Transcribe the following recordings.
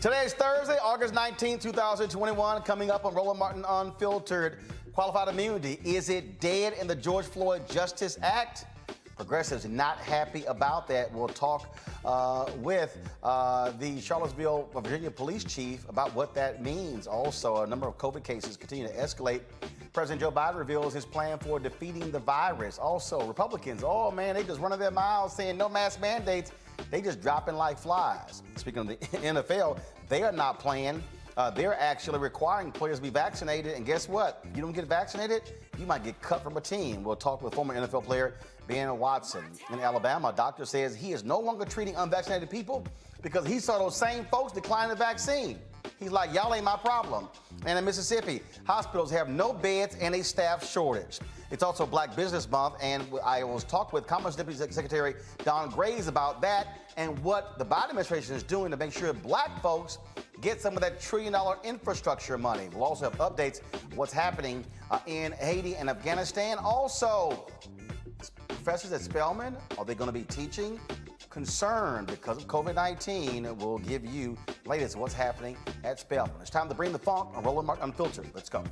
Today is Thursday, August 19, 2021. Coming up on Roland Martin Unfiltered, qualified immunity. Is it dead in the George Floyd Justice Act? Progressives not happy about that. We'll talk with the Charlottesville, Virginia police chief about what that means. Also, a number of COVID cases continue to escalate. President Joe Biden reveals his plan for defeating the virus. Also, Republicans, oh man, they just running their mouths saying no mask mandates. They just dropping like flies. Speaking of the NFL, they are not playing. They're actually requiring players to be vaccinated. And guess what? If you don't get vaccinated, you might get cut from a team. We'll talk with former NFL player Ben Watson. In Alabama, a doctor says he is no longer treating unvaccinated people because he saw those same folks decline the vaccine. He's like, y'all ain't my problem. And in Mississippi, hospitals have no beds and a staff shortage. It's also Black Business Month, and I was talking with Commerce Deputy Secretary Don Graves about that and what the Biden administration is doing to make sure black folks get some of that $1 trillion infrastructure money. We'll also have updates on what's happening in Haiti and Afghanistan. Also, professors at Spelman, are they going to be teaching? Concerned because of COVID-19. We'll give you latest what's happening at Spelman. It's time to bring the funk on Roland Martin Unfiltered. Let's go.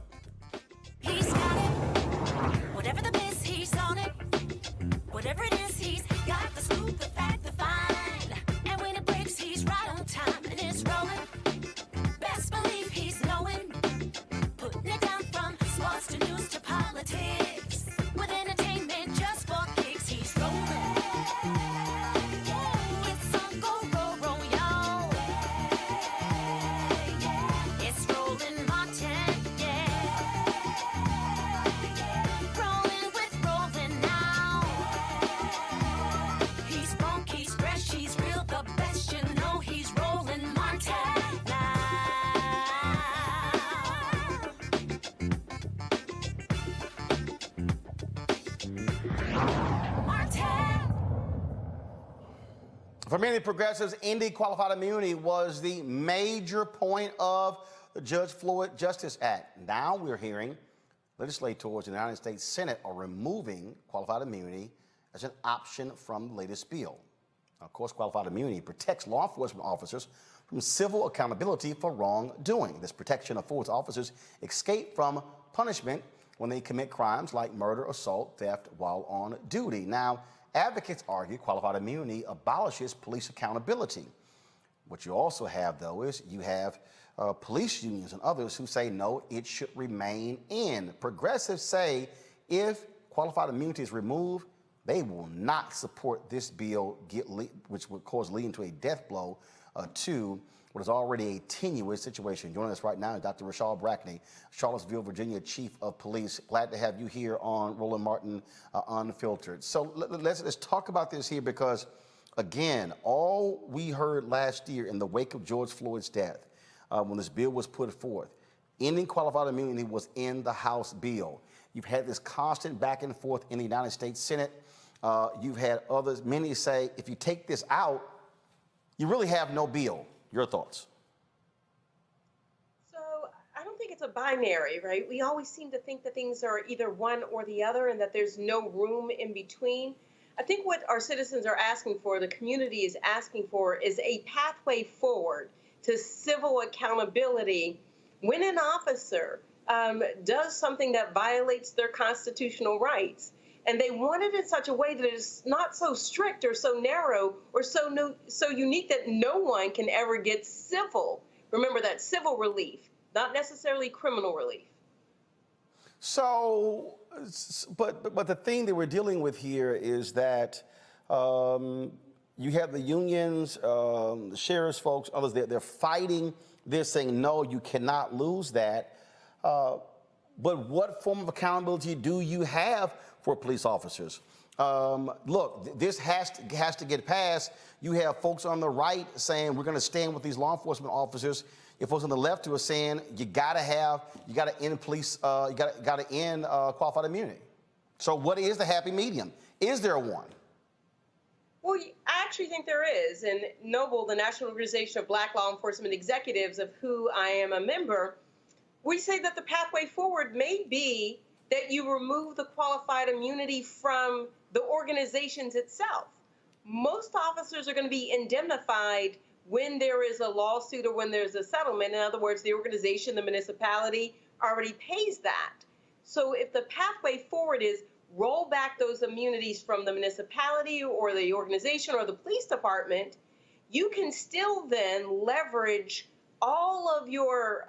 He's got it. Whatever the miss, he's on it. Whatever it is, he's got the scoop, the fact, the find. And when it breaks, he's right on time and it's rolling. Best believe he's knowing. Putting it down from sports to news to politics. With entertainment just for kicks, he's rolling. For many progressives, ending qualified immunity was the major point of the George Floyd Justice Act. Now we're hearing legislators in the United States Senate are removing qualified immunity as an option from the latest bill. Of course, qualified immunity protects law enforcement officers from civil accountability for wrongdoing. This protection affords officers escape from punishment when they commit crimes like murder, assault, theft while on duty. Now, advocates argue qualified immunity abolishes police accountability. What you also have, though, is you have police unions and others who say, no, it should remain in. Progressives say if qualified immunity is removed, they will not support this bill, which would cause leading to a death blow to what is already a tenuous situation. Joining us right now is Dr. Rashad Brackney, Charlottesville, Virginia Chief of Police. Glad to have you here on Roland Martin Unfiltered. So let's talk about this here because, again, all we heard last year in the wake of George Floyd's death, when this bill was put forth, ending qualified immunity was in the House bill. You've had this constant back and forth in the United States Senate. You've had others, many say, if you take this out, you really have no bill. Your thoughts? So I don't think it's a binary, right? We always seem to think that things are either one or the other and that there's no room in between. I think what our citizens are asking for, the community is asking for, is a pathway forward to civil accountability when an officer does something that violates their constitutional rights. And they want it in such a way that it's not so strict or so narrow or so unique that no one can ever get civil. Remember that, civil relief, not necessarily criminal relief. So, but the thing that we're dealing with here is that you have the unions, the sheriff's folks, others, they're fighting this, saying, no, you cannot lose that. But what form of accountability do you have for police officers? Look, this has to get passed. You have folks on the right saying we're going to stand with these law enforcement officers. You have folks on the left who are saying you got to end police, you got to end qualified immunity. So what is the happy medium? Is there one? Well, I actually think there is. And NOBLE, the National Organization of Black Law Enforcement Executives, of who I am a member, we say that the pathway forward may be that you remove the qualified immunity from the organizations itself. Most officers are going to be indemnified when there is a lawsuit or when there's a settlement. In other words, the organization, the municipality already pays that. So if the pathway forward is roll back those immunities from the municipality or the organization or the police department, you can still then leverage all of your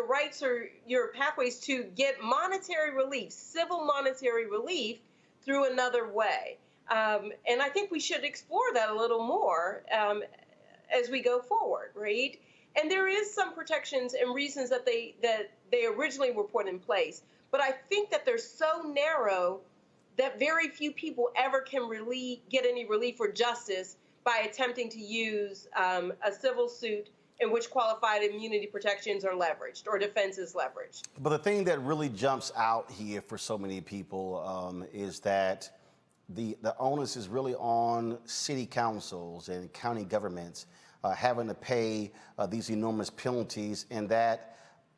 rights or your pathways to get monetary relief, civil monetary relief through another way. And I think we should explore that a little more as we go forward, right? And there is some protections and reasons that they originally were put in place. But I think that they're so narrow that very few people ever can really get any relief or justice by attempting to use a civil suit in which qualified immunity protections are leveraged or defense is leveraged. But the thing that really jumps out here for so many people is that the onus is really on city councils and county governments having to pay these enormous penalties, and that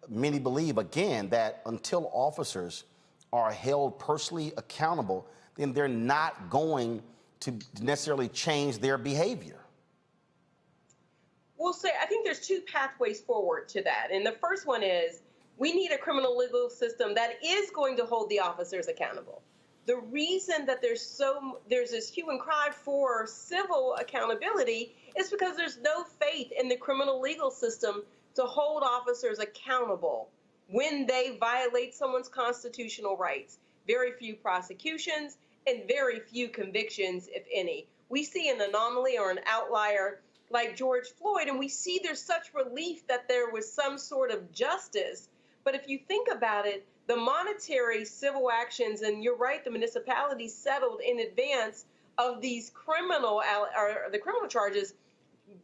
many believe, again, that until officers are held personally accountable, then they're not going to necessarily change their behavior. We'll say, I think there's two pathways forward to that. And the first one is we need a criminal legal system that is going to hold the officers accountable. The reason that there's this hue and cry for civil accountability is because there's no faith in the criminal legal system to hold officers accountable when they violate someone's constitutional rights. Very few prosecutions and very few convictions, if any. We see an anomaly or an outlier like George Floyd, and we see there's such relief that there was some sort of justice. But if you think about it, the monetary civil actions, and you're right, the municipalities settled in advance of these criminal charges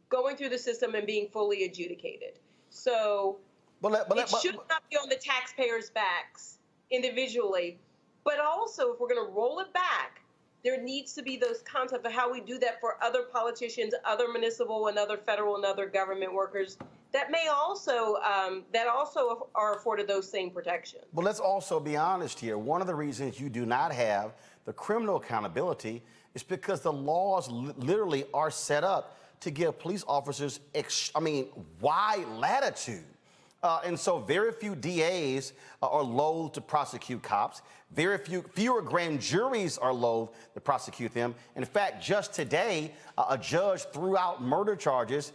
going through the system and being fully adjudicated. So it should not be on the taxpayers' backs individually, but also if we're going to roll it back, there needs to be those concepts of how we do that for other politicians, other municipal and other federal and other government workers that may also are afforded those same protections. But let's also be honest here. One of the reasons you do not have the criminal accountability is because the laws literally are set up to give police officers, wide latitude. And so very few DAs are loath to prosecute cops. Fewer grand juries are loath to prosecute them. In fact, just today, a judge threw out murder charges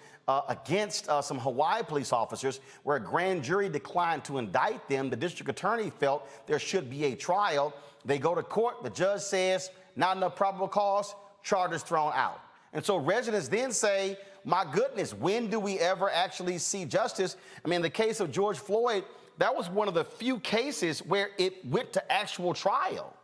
against some Hawaii police officers where a grand jury declined to indict them. The district attorney felt there should be a trial. They go to court. The judge says, not enough probable cause, charges thrown out. And so residents then say, my goodness, when do we ever actually see justice? In the case of George Floyd, that was one of the few cases where it went to actual trial.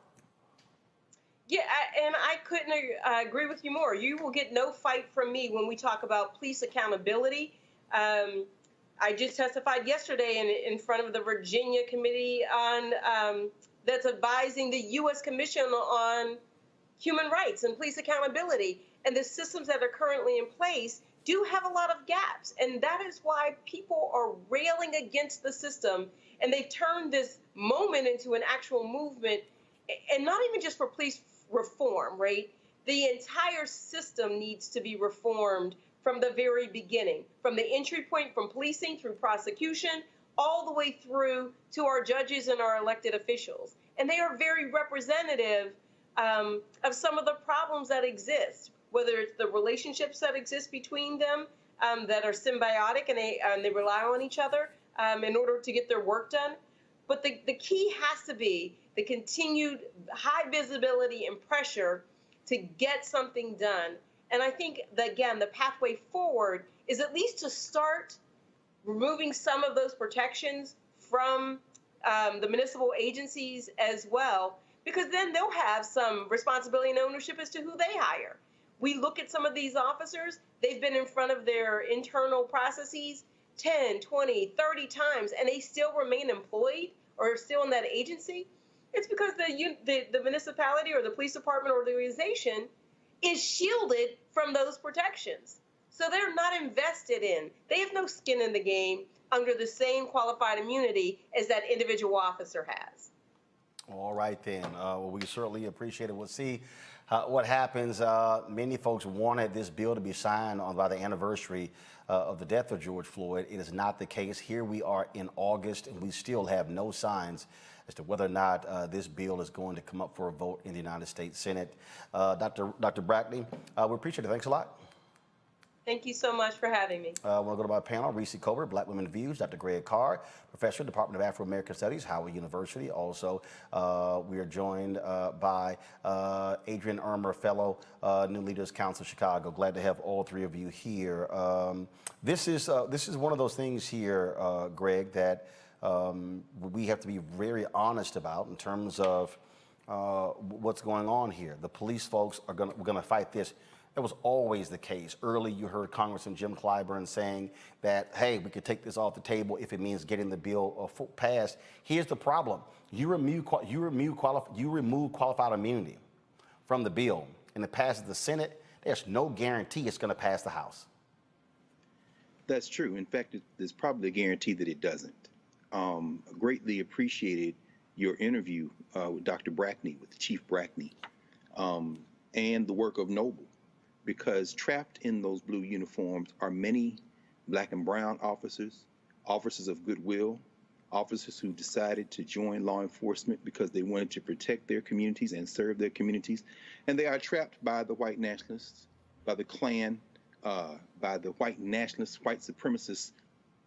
Yeah, and I couldn't agree with you more. You will get no fight from me when we talk about police accountability. I just testified yesterday in front of the Virginia committee on that's advising the U.S. Commission on Human Rights and police accountability. And the systems that are currently in place do have a lot of gaps. And that is why people are railing against the system. And they've turned this moment into an actual movement, and not even just for police reform, right? The entire system needs to be reformed from the very beginning, from the entry point, from policing through prosecution, all the way through to our judges and our elected officials. And they are very representative of some of the problems that exist, whether it's the relationships that exist between them that are symbiotic and they rely on each other in order to get their work done. But the key has to be the continued high visibility and pressure to get something done. And I think, that, again, the pathway forward is at least to start removing some of those protections from the municipal agencies as well, because then they'll have some responsibility and ownership as to who they hire. We look at some of these officers, they've been in front of their internal processes 10, 20, 30 times, and they still remain employed or still in that agency. It's because the municipality or the police department or the organization is shielded from those protections. So they're not invested in. They have no skin in the game under the same qualified immunity as that individual officer has. All right, then. Well, we certainly appreciate it. We'll see What happens, many folks wanted this bill to be signed on by the anniversary of the death of George Floyd. It is not the case. Here we are in August, and we still have no signs as to whether or not this bill is going to come up for a vote in the United States Senate. Dr. Brackney, we appreciate it. Thanks a lot. Thank you so much for having me. I want to go to my panel, Reese Colbert, Black Women Views, Dr. Greg Carr, Professor, Department of Afro-American Studies, Howard University. Also, we are joined by Adrian Irmer, Fellow, New Leaders Council, Chicago. Glad to have all three of you here. This is one of those things here, Greg, that we have to be very honest about in terms of what's going on here. The police folks are we're gonna fight this. That was always the case. Early, you heard Congressman Jim Clyburn saying that, hey, we could take this off the table if it means getting the bill passed. Here's the problem. You remove qualified immunity from the bill and it passes the Senate, there's no guarantee it's going to pass the House. That's true. In fact, there's probably a guarantee that it doesn't. Greatly appreciated your interview with Dr. Brackney, with Chief Brackney, and the work of Noble. Because trapped in those blue uniforms are many Black and brown officers, officers of goodwill, officers who decided to join law enforcement because they wanted to protect their communities and serve their communities. And they are trapped by the white nationalists, by the Klan, by the white nationalist, white supremacist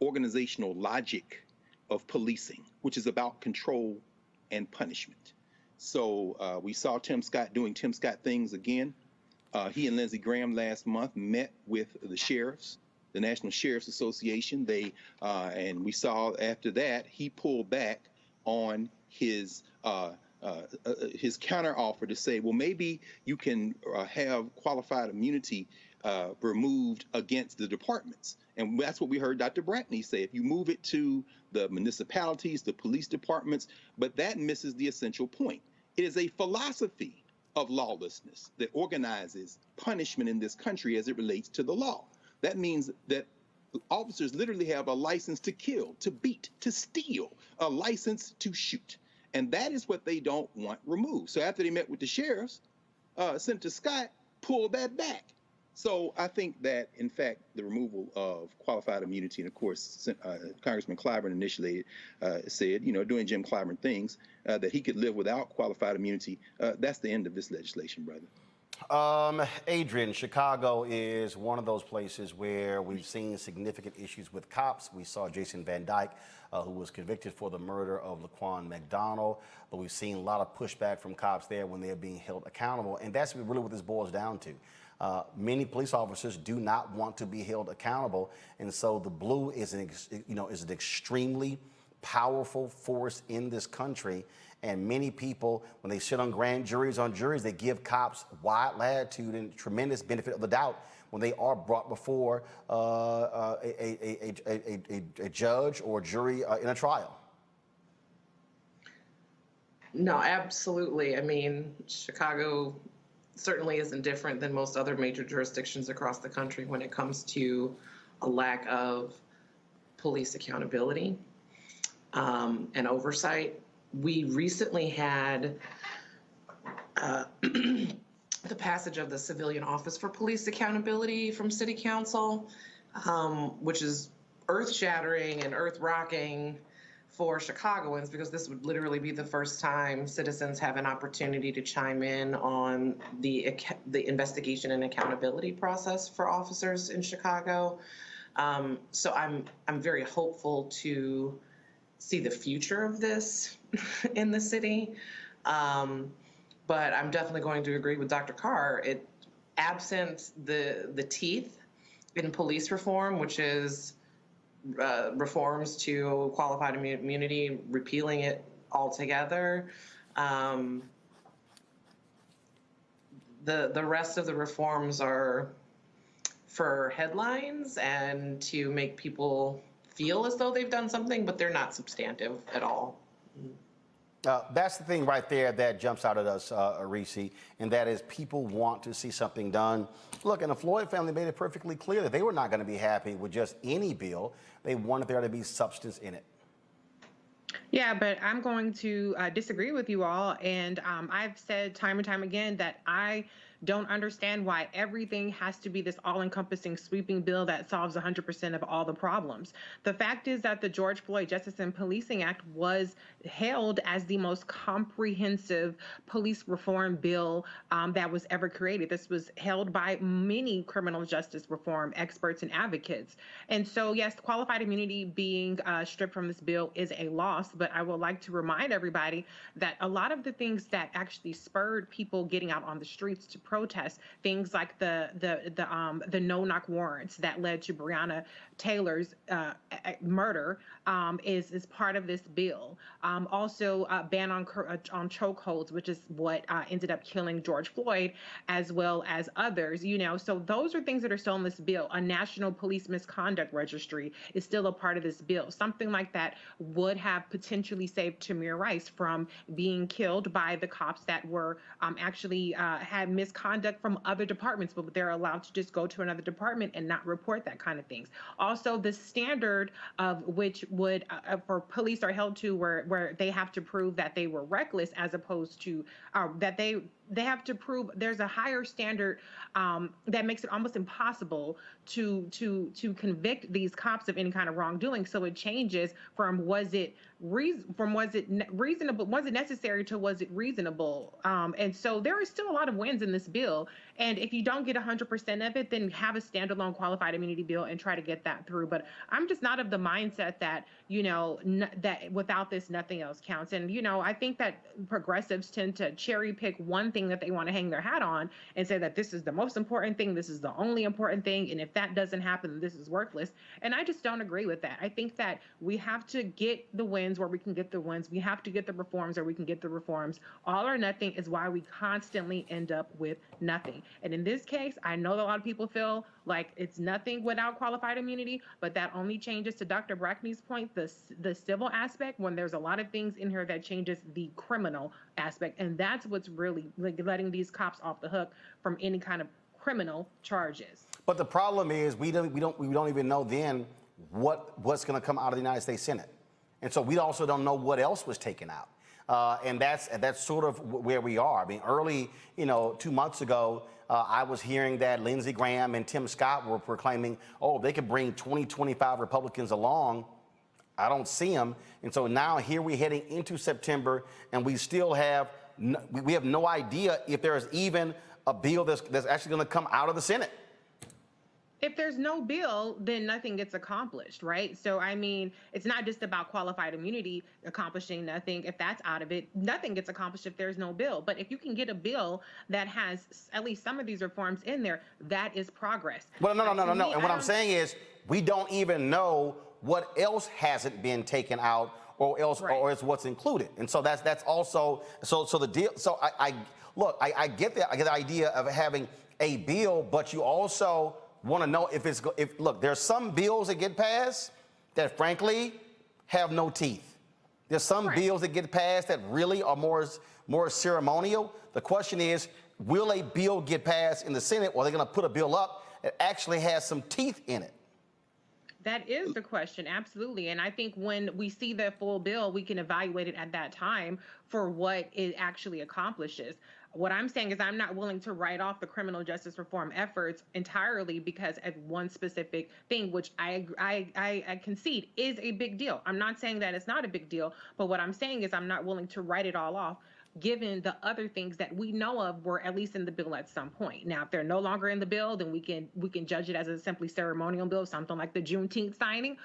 organizational logic of policing, which is about control and punishment. So we saw Tim Scott doing Tim Scott things again. He and Lindsey Graham last month met with the sheriffs, the National Sheriff's Association. And we saw after that he pulled back on his counteroffer to say, well, maybe you can have qualified immunity removed against the departments. And that's what we heard Dr. Brackney say. If you move it to the municipalities, the police departments, but that misses the essential point. It is a philosophy of lawlessness that organizes punishment in this country as it relates to the law. That means that officers literally have a license to kill, to beat, to steal, a license to shoot. And that is what they don't want removed. So after they met with the sheriffs, Senator Scott pulled that back. So I think that, in fact, the removal of qualified immunity, and of course, Congressman Clyburn initially said, doing Jim Clyburn things, that he could live without qualified immunity. That's the end of this legislation, brother. Adrian, Chicago is one of those places where we've seen significant issues with cops. We saw Jason Van Dyke, who was convicted for the murder of Laquan McDonald, but we've seen a lot of pushback from cops there when they're being held accountable, and that's really what this boils down to. Many police officers do not want to be held accountable, and so the blue is an extremely powerful force in this country. And many people, when they sit on grand juries, they give cops wide latitude and tremendous benefit of the doubt when they are brought before a judge or jury in a trial. No, absolutely. I mean, Chicago certainly isn't different than most other major jurisdictions across the country when it comes to a lack of police accountability and oversight. We recently had the passage of the Civilian Office for Police Accountability from City Council, which is earth-shattering and earth-rocking for Chicagoans, because this would literally be the first time citizens have an opportunity to chime in on the investigation and accountability process for officers in Chicago. So I'm very hopeful to see the future of this in the city. But I'm definitely going to agree with Dr. Carr. Absent the teeth in police reform, which is reforms to qualified immunity, repealing it altogether. The rest of the reforms are for headlines and to make people feel as though they've done something, but they're not substantive at all. That's the thing right there that jumps out at us, Reese, and that is people want to see something done. Look, and the Floyd family made it perfectly clear that they were not going to be happy with just any bill. They wanted there to be substance in it. Yeah, but I'm going to disagree with you all. And I've said time and time again that I don't understand why everything has to be this all encompassing sweeping bill that solves 100% of all the problems. The fact is that the George Floyd Justice and Policing Act was hailed as the most comprehensive police reform bill that was ever created. This was held by many criminal justice reform experts and advocates. And so, yes, qualified immunity being stripped from this bill is a loss, but I would like to remind everybody that a lot of the things that actually spurred people getting out on the streets to protest, things like the no-knock warrants that led to Breonna Taylor's murder, is part of this bill. Also, ban on chokeholds, which is what ended up killing George Floyd, as well as others. So those are things that are still in this bill. A national police misconduct registry is still a part of this bill. Something like that would have potentially saved Tamir Rice from being killed by the cops that were actually had misconduct from other departments, but they're allowed to just go to another department and not report that kind of things. Also, the standard of which would for police are held to where they have to prove that they were reckless, as opposed to that they have to prove there's a higher standard that makes it almost impossible to convict these cops of any kind of wrongdoing. So it changes from was it reasonable, was it necessary, to was it reasonable. And so there are still a lot of wins in this bill. And if you don't get 100% of it, then have a standalone qualified immunity bill and try to get that through. But I'm just not of the mindset that, that without this, nothing else counts. And, I think that progressives tend to cherry pick one thing that they want to hang their hat on and say that this is the most important thing, this is the only important thing, and if that doesn't happen, this is worthless. And I just don't agree with that. I think that we have to get the wins where we can get the wins. We have to get the reforms where we can get the reforms. All or nothing is why we constantly end up with nothing. And in this case, I know that a lot of people feel like it's nothing without qualified immunity, but that only changes, to Dr. Brackney's point, the civil aspect, when there's a lot of things in here that changes the criminal aspect. And that's what's really letting these cops off the hook from any kind of criminal charges. But the problem is we don't even know then what's going to come out of the United States Senate, and so we also don't know what else was taken out. And that's sort of where we are. I mean, early, 2 months ago, I was hearing that Lindsey Graham and Tim Scott were proclaiming, they could bring 25 Republicans along. I don't see them. And so now here we're heading into September, and we still have no idea if there is even a bill that's actually going to come out of the Senate. If there's no bill, then nothing gets accomplished, right? So, I mean, it's not just about qualified immunity accomplishing nothing. If that's out of it, nothing gets accomplished if there's no bill. But if you can get a bill that has at least some of these reforms in there, that is progress. Well, no. And what I'm saying is we don't even know what else hasn't been taken out or else, right, or is what's included. And so that's also, so the deal. So I get the idea of having a bill, but you also want to know if there's some bills that get passed that frankly have no teeth. There's some bills that get passed that really are more ceremonial. The question is, will a bill get passed in the Senate, or are they going to put a bill up that actually has some teeth in it? That is the question, absolutely. And I think when we see the full bill, we can evaluate it at that time for what it actually accomplishes. What I'm saying is I'm not willing to write off the criminal justice reform efforts entirely because of one specific thing, which I concede is a big deal. I'm not saying that it's not a big deal, but what I'm saying is I'm not willing to write it all off, given the other things that we know of were at least in the bill at some point. Now, if they're no longer in the bill, then we can judge it as a simply ceremonial bill, something like the Juneteenth signing.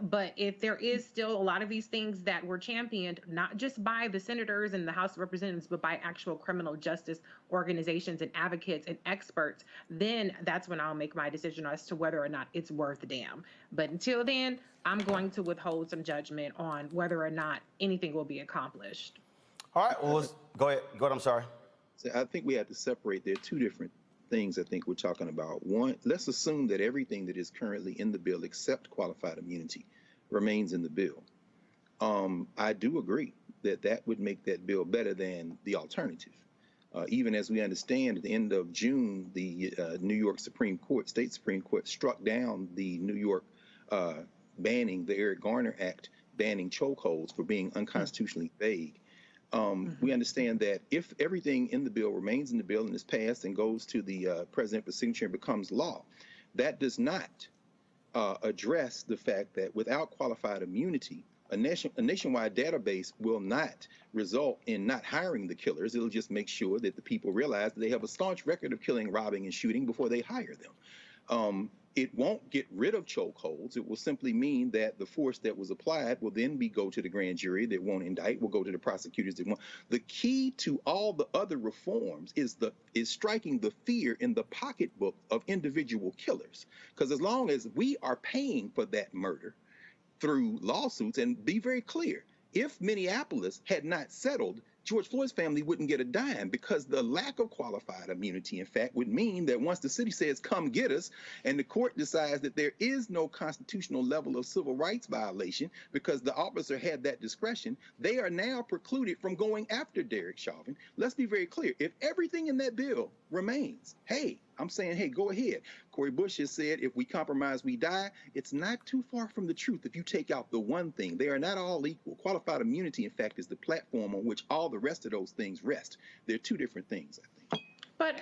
But if there is still a lot of these things that were championed, not just by the senators and the House of Representatives, but by actual criminal justice organizations and advocates and experts, then that's when I'll make my decision as to whether or not it's worth a damn. But until then, I'm going to withhold some judgment on whether or not anything will be accomplished. All right, well, go ahead, I'm sorry. So I think we have to separate. There are two different things I think we're talking about. One, let's assume that everything that is currently in the bill except qualified immunity remains in the bill. I do agree that would make that bill better than the alternative. Even as we understand, at the end of June, the New York State Supreme Court struck down the New York banning the Eric Garner Act banning chokeholds for being unconstitutionally vague. We understand that if everything in the bill remains in the bill and is passed and goes to the president for signature and becomes law, that does not address the fact that without qualified immunity, a nationwide database will not result in not hiring the killers. It'll just make sure that the people realize that they have a staunch record of killing, robbing, and shooting before they hire them. It won't get rid of chokeholds. It will simply mean that the force that was applied will then go to the grand jury that won't indict, will go to the prosecutors that won't. The key to all the other reforms is striking the fear in the pocketbook of individual killers. Because as long as we are paying for that murder through lawsuits, and be very clear, if Minneapolis had not settled, George Floyd's family wouldn't get a dime, because the lack of qualified immunity, in fact, would mean that once the city says, come get us, and the court decides that there is no constitutional level of civil rights violation because the officer had that discretion, they are now precluded from going after Derek Chauvin. Let's be very clear. If everything in that bill remains, hey, I'm saying, hey, go ahead. Cori Bush has said, if we compromise, we die. It's not too far from the truth if you take out the one thing. They are not all equal. Qualified immunity, in fact, is the platform on which all the rest of those things rest. They're two different things, I think.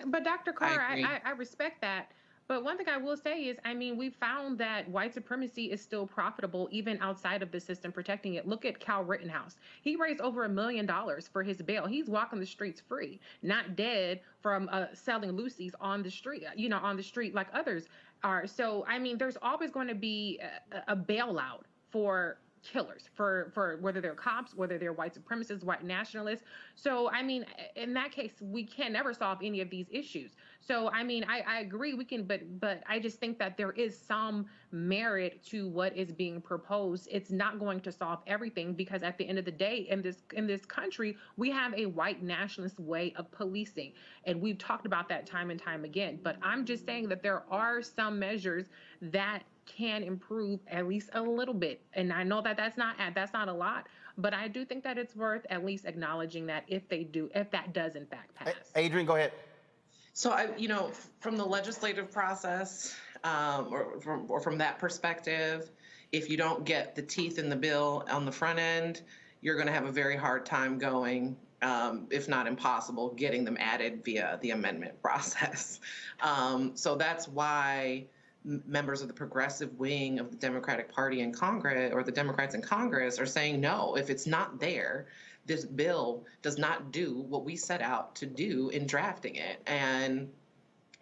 But Dr. Carr, I respect that. But one thing I will say is, I mean, we found that white supremacy is still profitable even outside of the system protecting it. Look at Cal Rittenhouse. He raised over $1 million for his bail. He's walking the streets free, not dead from selling loosies on the street, on the street like others are. So, I mean, there's always going to be a bailout for killers, for whether they're cops, whether they're white supremacists, white nationalists. So, I mean, in that case, we can never solve any of these issues. So, I mean, I agree we can, but I just think that there is some merit to what is being proposed. It's not going to solve everything, because at the end of the day, in this country, we have a white nationalist way of policing, and we've talked about that time and time again. But I'm just saying that there are some measures that can improve at least a little bit. And I know that that's not a lot, but I do think that it's worth at least acknowledging that if that does in fact pass. Adrian, go ahead. So from the legislative process, or from that perspective, if you don't get the teeth in the bill on the front end, you're going to have a very hard time going, if not impossible, getting them added via the amendment process. So that's why members of the progressive wing of the Democratic Party in Congress, or the Democrats in Congress, are saying, no, if it's not there, this bill does not do what we set out to do in drafting it. And,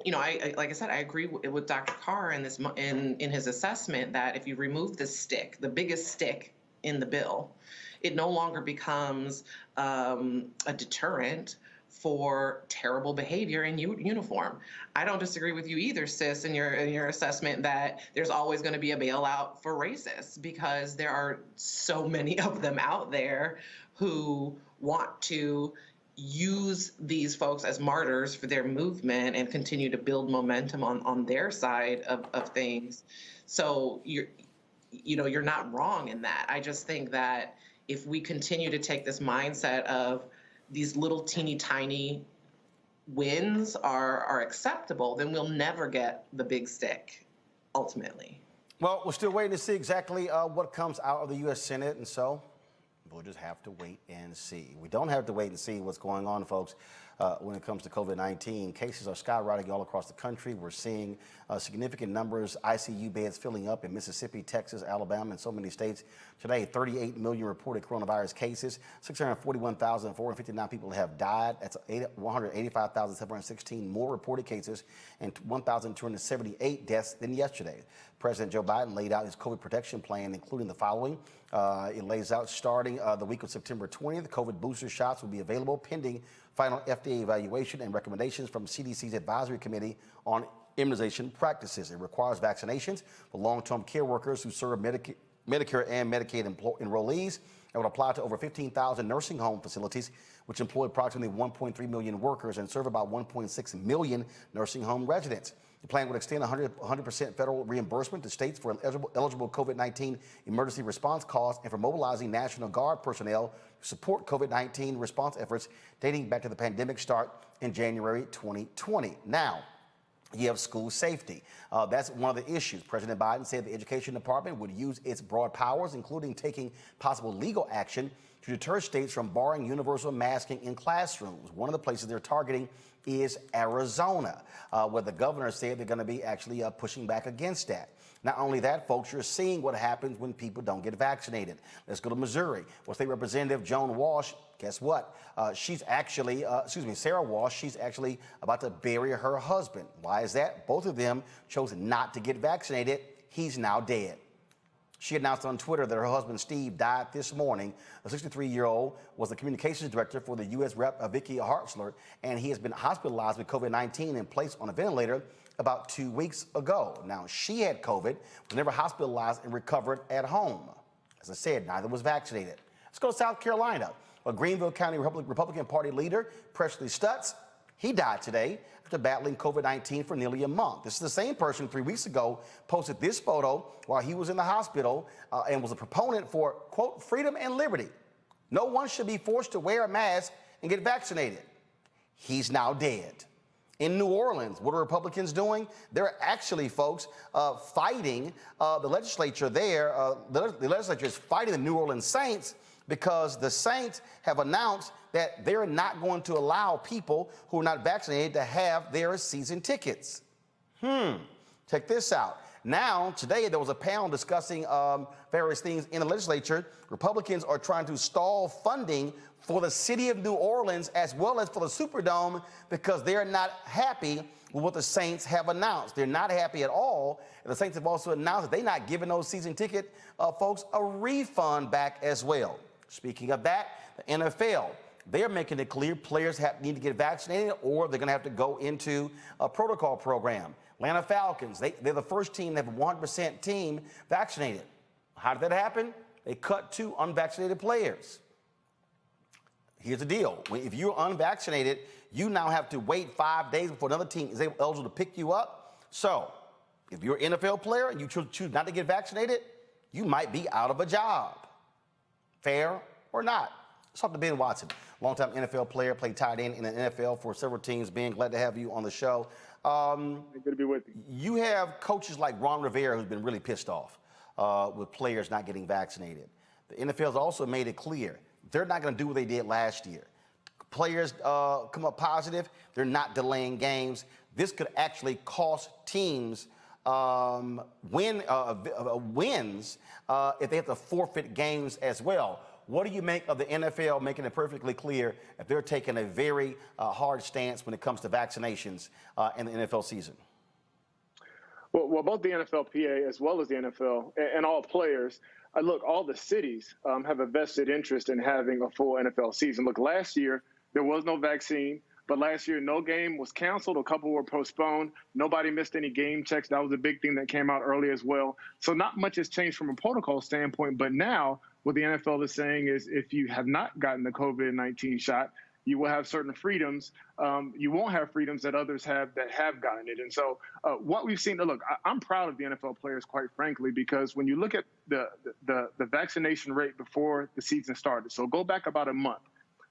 like I said, I agree with Dr. Carr in his assessment that if you remove the biggest stick in the bill, it no longer becomes a deterrent for terrible behavior in uniform. I don't disagree with you either, sis, in your assessment that there's always going to be a bailout for racists, because there are so many of them out there who want to use these folks as martyrs for their movement and continue to build momentum on their side of things. So you're not wrong in that. I just think that if we continue to take this mindset of these little teeny tiny wins are acceptable, then we'll never get the big stick ultimately. Well, we're still waiting to see exactly what comes out of the U.S. Senate, and so we'll just have to wait and see. We don't have to wait and see what's going on, folks, when it comes to COVID-19. Cases are skyrocketing all across the country. We're seeing significant numbers, ICU beds filling up in Mississippi, Texas, Alabama, and so many states. Today, 38 million reported coronavirus cases, 641,459 people have died. That's 185,716 more reported cases and 1,278 deaths than yesterday. President Joe Biden laid out his COVID protection plan, including the following. It lays out starting the week of September 20th, COVID booster shots will be available pending final FDA evaluation and recommendations from CDC's Advisory Committee on Immunization Practices. It requires vaccinations for long-term care workers who serve Medicare and Medicaid enrollees, and would apply to over 15,000 nursing home facilities, which employ approximately 1.3 million workers and serve about 1.6 million nursing home residents. The plan would extend 100% federal reimbursement to states for eligible COVID-19 emergency response costs and for mobilizing National Guard personnel to support COVID-19 response efforts dating back to the pandemic start in January 2020. Now, You have school safety. That's one of the issues. President Biden said the Education Department would use its broad powers, including taking possible legal action to deter states from barring universal masking in classrooms. One of the places they're targeting is Arizona, where the governor said they're going to be actually pushing back against that. Not only that, folks, you're seeing what happens when people don't get vaccinated. Let's go to Missouri, where State Representative Joan Walsh, guess what? She's actually, Sarah Walsh, she's actually about to bury her husband. Why is that? Both of them chose not to get vaccinated. He's now dead. She announced on Twitter that her husband, Steve, died this morning. The 63-year-old was the communications director for the U.S. Rep. Vicky Hartzler, and he has been hospitalized with COVID-19 and placed on a ventilator about 2 weeks ago. Now, she had COVID, was never hospitalized, and recovered at home. As I said, neither was vaccinated. Let's go to South Carolina. A Greenville County Republican Party leader, Presley Stutz, he died today after battling COVID-19 for nearly a month. This is the same person 3 weeks ago posted this photo while he was in the hospital and was a proponent for, quote, freedom and liberty. No one should be forced to wear a mask and get vaccinated. He's now dead. In New Orleans, what are Republicans doing? They're actually, folks, fighting the legislature there. The legislature is fighting the New Orleans Saints because the Saints have announced that they're not going to allow people who are not vaccinated to have their season tickets. Check this out. Now, today, there was a panel discussing various things in the legislature. Republicans are trying to stall funding for the city of New Orleans as well as for the Superdome because they're not happy with what the Saints have announced. They're not happy at all. And the Saints have also announced that they're not giving those season ticket folks a refund back as well. Speaking of that, the NFL, they're making it clear players need to get vaccinated or they're going to have to go into a protocol program. Atlanta Falcons, they're the first team to have a 100% team vaccinated. How did that happen? They cut 2 unvaccinated players. Here's the deal. If you're unvaccinated, you now have to wait 5 days before another team is eligible to pick you up. So if you're an NFL player and you choose not to get vaccinated, you might be out of a job. Fair or not? Let's talk to Ben Watson, longtime NFL player, played tight end in the NFL for several teams. Ben, glad to have you on the show. Good to be with you. You have coaches like Ron Rivera who's been really pissed off with players not getting vaccinated. The NFL has also made it clear they're not going to do what they did last year. Players come up positive, they're not delaying games. This could actually cost teams wins if they have to forfeit games as well. What do you make of the NFL making it perfectly clear if they're taking a very hard stance when it comes to vaccinations in the NFL season? Well, both the NFLPA as well as the NFL and all players, look, all the cities have a vested interest in having a full NFL season. Look, last year, there was no vaccine, but last year, no game was canceled. A couple were postponed. Nobody missed any game checks. That was a big thing that came out early as well. So not much has changed from a protocol standpoint, but now what the NFL is saying is if you have not gotten the COVID-19 shot, you will have certain freedoms. You won't have freedoms that others have that have gotten it. And so what we've seen, look, I'm proud of the NFL players, quite frankly, because when you look at the vaccination rate before the season started, so go back about a month,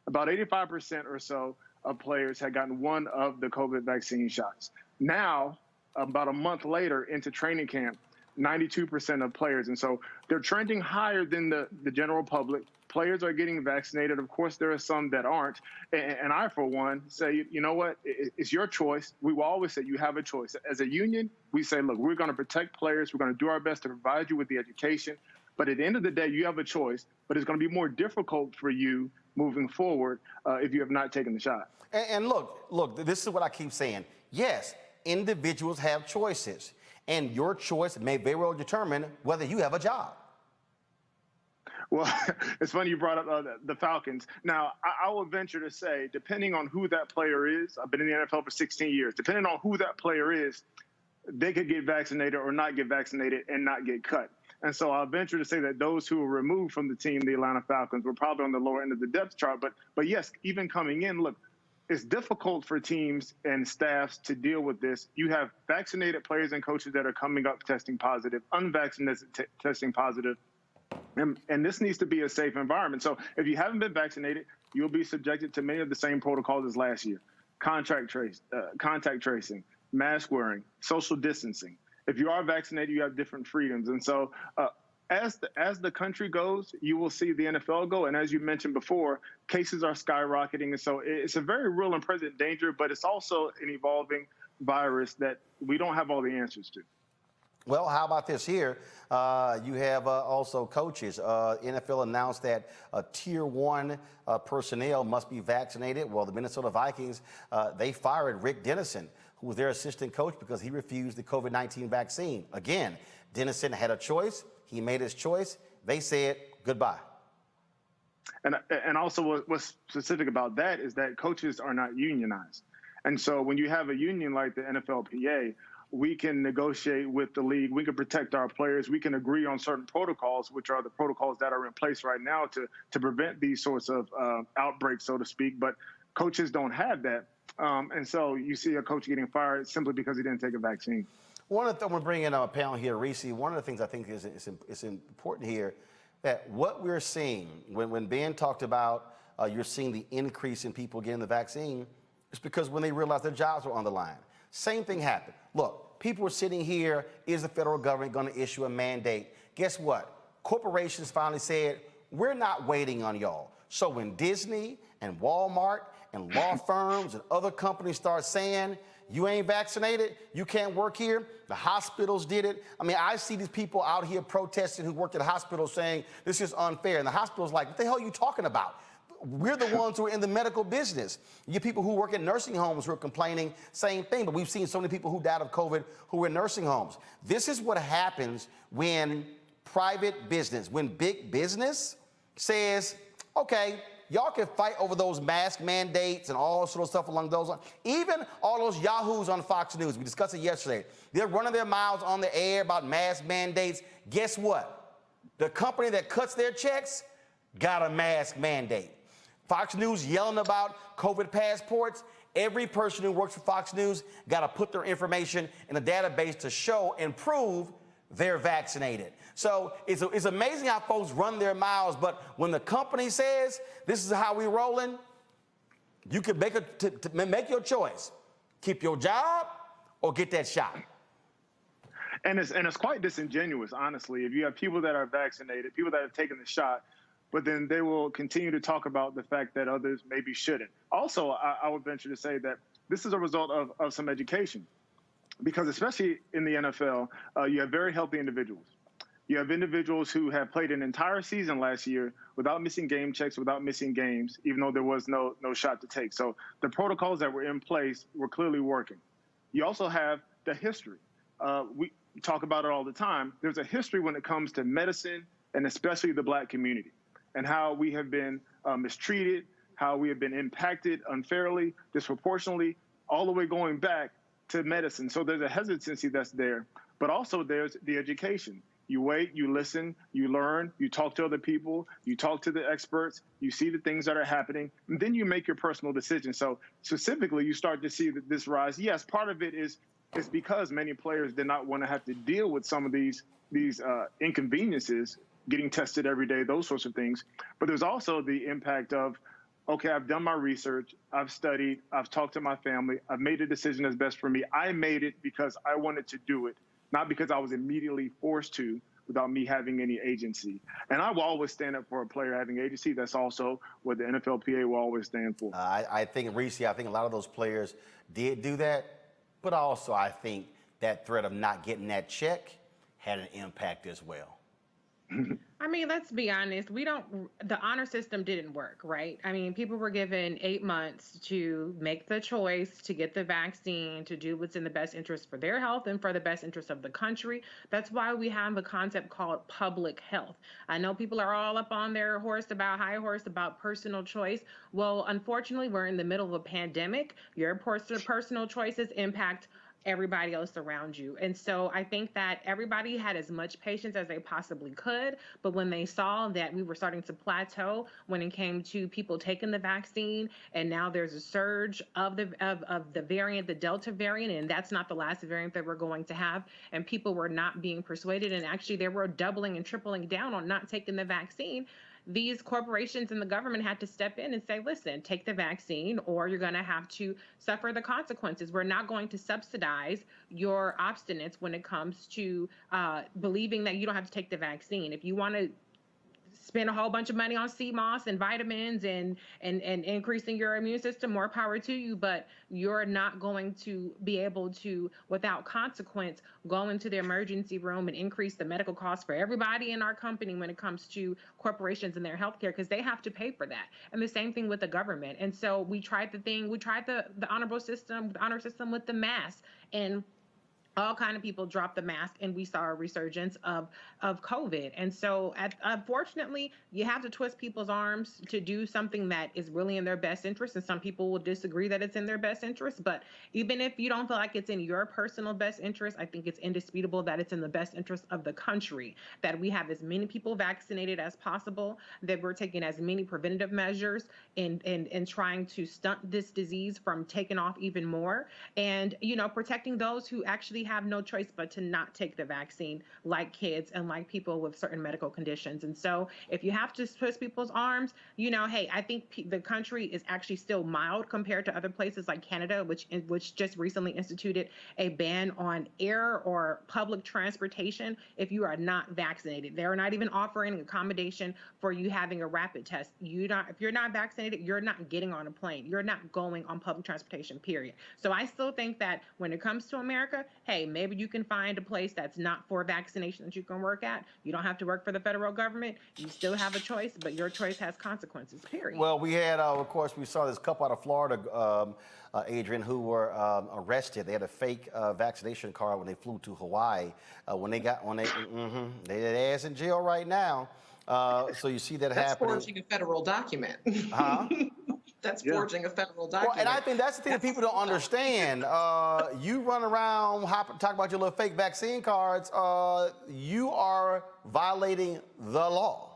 about 85% or so of players had gotten one of the COVID vaccine shots. Now, about a month later into training camp, 92% of players. And so they're trending higher than the general public. Players are getting vaccinated. Of course, there are some that aren't. And I, for one, say, you know what? It's your choice. We will always say you have a choice. As a union, we say, look, we're going to protect players. We're going to do our best to provide you with the education. But at the end of the day, you have a choice. But it's going to be more difficult for you moving forward if you have not taken the shot. And look, this is what I keep saying. Yes, individuals have choices. And your choice may very well determine whether you have a job. Well, it's funny you brought up the Falcons. Now, I will venture to say, depending on who that player is, I've been in the NFL for 16 years, depending on who that player is, they could get vaccinated or not get vaccinated and not get cut. And so I'll venture to say that those who were removed from the team, the Atlanta Falcons, were probably on the lower end of the depth chart. But yes, even coming in, look, it's difficult for teams and staffs to deal with this. You have vaccinated players and coaches that are coming up testing positive, unvaccinated testing positive. And this needs to be a safe environment. So if you haven't been vaccinated, you'll be subjected to many of the same protocols as last year. Contact tracing, mask wearing, social distancing. If you are vaccinated, you have different freedoms. And so as the country goes, you will see the NFL go. And as you mentioned before, cases are skyrocketing. And so it's a very real and present danger, but it's also an evolving virus that we don't have all the answers to. Well, how about this here? You have also coaches. NFL announced that Tier 1 personnel must be vaccinated. Well, the Minnesota Vikings, they fired Rick Dennison, who was their assistant coach, because he refused the COVID-19 vaccine. Again, Dennison had a choice. He made his choice. They said goodbye. And also what's specific about that is that coaches are not unionized. And so when you have a union like the NFLPA, we can negotiate with the league. We can protect our players. We can agree on certain protocols, which are the protocols that are in place right now to prevent these sorts of outbreaks, so to speak. But coaches don't have that. And so you see a coach getting fired simply because he didn't take a vaccine. One of the things, we're bringing in a panel here, Reese. One of the things I think is important here, that what we're seeing, when Ben talked about you're seeing the increase in people getting the vaccine, it's because when they realized their jobs were on the line. Same thing happened. Look, people are sitting here, is the federal government going to issue a mandate? Guess what? Corporations finally said, we're not waiting on y'all. So when Disney and Walmart and law firms and other companies start saying, you ain't vaccinated, you can't work here, the hospitals did it. I mean, I see these people out here protesting who worked at hospitals saying this is unfair. And the hospital's like, what the hell are you talking about? We're the ones who are in the medical business. You people who work in nursing homes who are complaining, same thing. But we've seen so many people who died of COVID who were in nursing homes. This is what happens when private business, when big business says, okay, y'all can fight over those mask mandates and all sort of stuff along those lines. Even all those yahoos on Fox News, we discussed it yesterday. They're running their mouths on the air about mask mandates. Guess what? The company that cuts their checks got a mask mandate. Fox News yelling about COVID passports. Every person who works for Fox News got to put their information in a database to show and prove they're vaccinated. So it's amazing how folks run their mouths, but when the company says this is how we rolling, you can make your choice. Keep your job or get that shot. And it's quite disingenuous, honestly. If you have people that are vaccinated, people that have taken the shot, but then they will continue to talk about the fact that others maybe shouldn't. Also, I would venture to say that this is a result of some education, because especially in the NFL, you have very healthy individuals. You have individuals who have played an entire season last year without missing game checks, without missing games, even though there was no shot to take. So the protocols that were in place were clearly working. You also have the history. We talk about it all the time. There's a history when it comes to medicine, and especially the Black community, and how we have been mistreated, how we have been impacted unfairly, disproportionately, all the way going back to medicine. So there's a hesitancy that's there, but also there's the education. You wait, you listen, you learn, you talk to other people, you talk to the experts, you see the things that are happening, and then you make your personal decision. So specifically, you start to see that this rise. Yes, part of it is because many players did not want to have to deal with some of these inconveniences, getting tested every day, those sorts of things. But there's also the impact of, okay, I've done my research, I've studied, I've talked to my family, I've made a decision that's best for me. I made it because I wanted to do it, not because I was immediately forced to without me having any agency. And I will always stand up for a player having agency. That's also what the NFLPA will always stand for. I think, Reese, I think a lot of those players did do that, but also I think that threat of not getting that check had an impact as well. I mean, let's be honest. The honor system didn't work, right? I mean, people were given 8 months to make the choice to get the vaccine, to do what's in the best interest for their health and for the best interest of the country. That's why we have a concept called public health. I know people are all up on their high horse about personal choice. Well, unfortunately, we're in the middle of a pandemic. Your personal choices impact everybody else around you. And so I think that everybody had as much patience as they possibly could, but when they saw that we were starting to plateau when it came to people taking the vaccine, and now there's a surge of the variant, the Delta variant, and that's not the last variant that we're going to have, and people were not being persuaded, and actually they were doubling and tripling down on not taking the vaccine. these corporations and the government had to step in and say, listen, take the vaccine or you're going to have to suffer the consequences. We're not going to subsidize your obstinance when it comes to believing that you don't have to take the vaccine. If you want to spend a whole bunch of money on CMOS and vitamins and increasing your immune system, more power to you, but you're not going to be able to, without consequence, go into the emergency room and increase the medical costs for everybody in our company when it comes to corporations and their healthcare, because they have to pay for that. And the same thing with the government. And so we tried the honor system with the mask, and all kind of people dropped the mask, and we saw a resurgence of COVID. And so unfortunately, you have to twist people's arms to do something that is really in their best interest. And some people will disagree that it's in their best interest. But even if you don't feel like it's in your personal best interest, I think it's indisputable that it's in the best interest of the country, that we have as many people vaccinated as possible, that we're taking as many preventative measures in trying to stunt this disease from taking off even more. And, protecting those who actually have no choice but to not take the vaccine, like kids and like people with certain medical conditions. And so if you have to twist people's arms, hey, I think the country is actually still mild compared to other places like Canada, which just recently instituted a ban on air or public transportation if you are not vaccinated. They're not even offering accommodation for you having a rapid test. If you're not vaccinated, you're not getting on a plane. You're not going on public transportation, period. So I still think that when it comes to America, hey, maybe you can find a place that's not for vaccination that you can work at. You don't have to work for the federal government. You still have a choice, but your choice has consequences, period. Well, we had, of course, we saw this couple out of Florida, Adrian, who were arrested. They had a fake vaccination card when they flew to Hawaii. They their ass in jail right now. So you see that happening. That's forging a federal document. Huh? That's forging a federal document. Well, and I think that's the thing that people don't understand. You run around talk about your little fake vaccine cards. You are violating the law.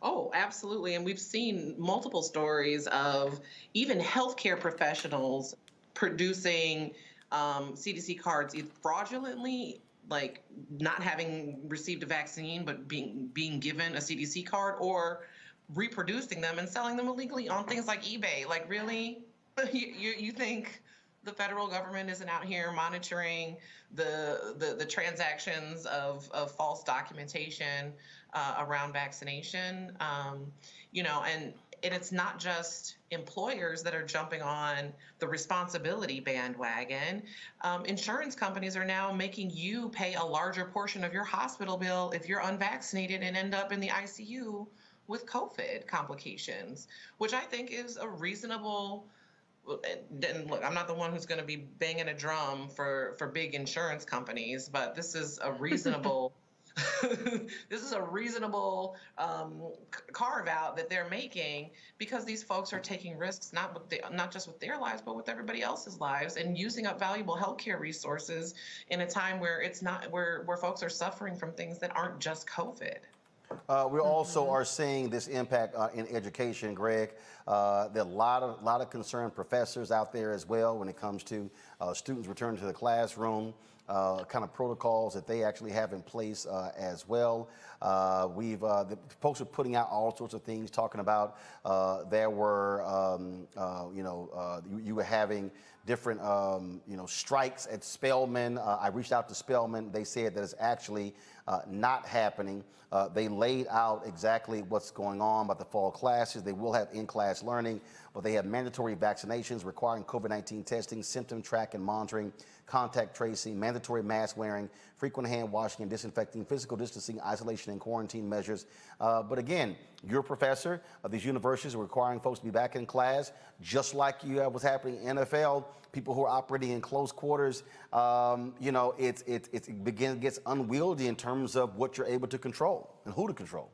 Oh, absolutely. And we've seen multiple stories of even healthcare professionals producing CDC cards either fraudulently, like not having received a vaccine, but being given a CDC card, or reproducing them and selling them illegally on things like eBay. Like, really? You think the federal government isn't out here monitoring the transactions of false documentation around vaccination? And it's not just employers that are jumping on the responsibility bandwagon. Insurance companies are now making you pay a larger portion of your hospital bill if you're unvaccinated and end up in the ICU with COVID complications, which I think is a reasonable. And look, I'm not the one who's going to be banging a drum for big insurance companies, but this is a reasonable. This is a reasonable carve out that they're making, because these folks are taking risks not just with their lives, but with everybody else's lives, and using up valuable healthcare resources in a time where it's not where folks are suffering from things that aren't just COVID. We also are seeing this impact in education, Greg. There are a lot of concerned professors out there as well when it comes to students returning to the classroom, kind of protocols that they actually have in place as well. The folks are putting out all sorts of things, talking about there were, you were having different, strikes at Spelman. I reached out to Spelman. They said that it's actually not happening. They laid out exactly what's going on about the fall classes. They will have in-class learning, but they have mandatory vaccinations requiring COVID-19 testing, symptom track and monitoring, contact tracing, mandatory mask wearing, frequent hand washing and disinfecting, physical distancing, isolation and quarantine measures. But again, you're a professor of these universities are requiring folks to be back in class, just like what's happening in NFL. People who are operating in close quarters, it gets unwieldy in terms of what you're able to control and who to control.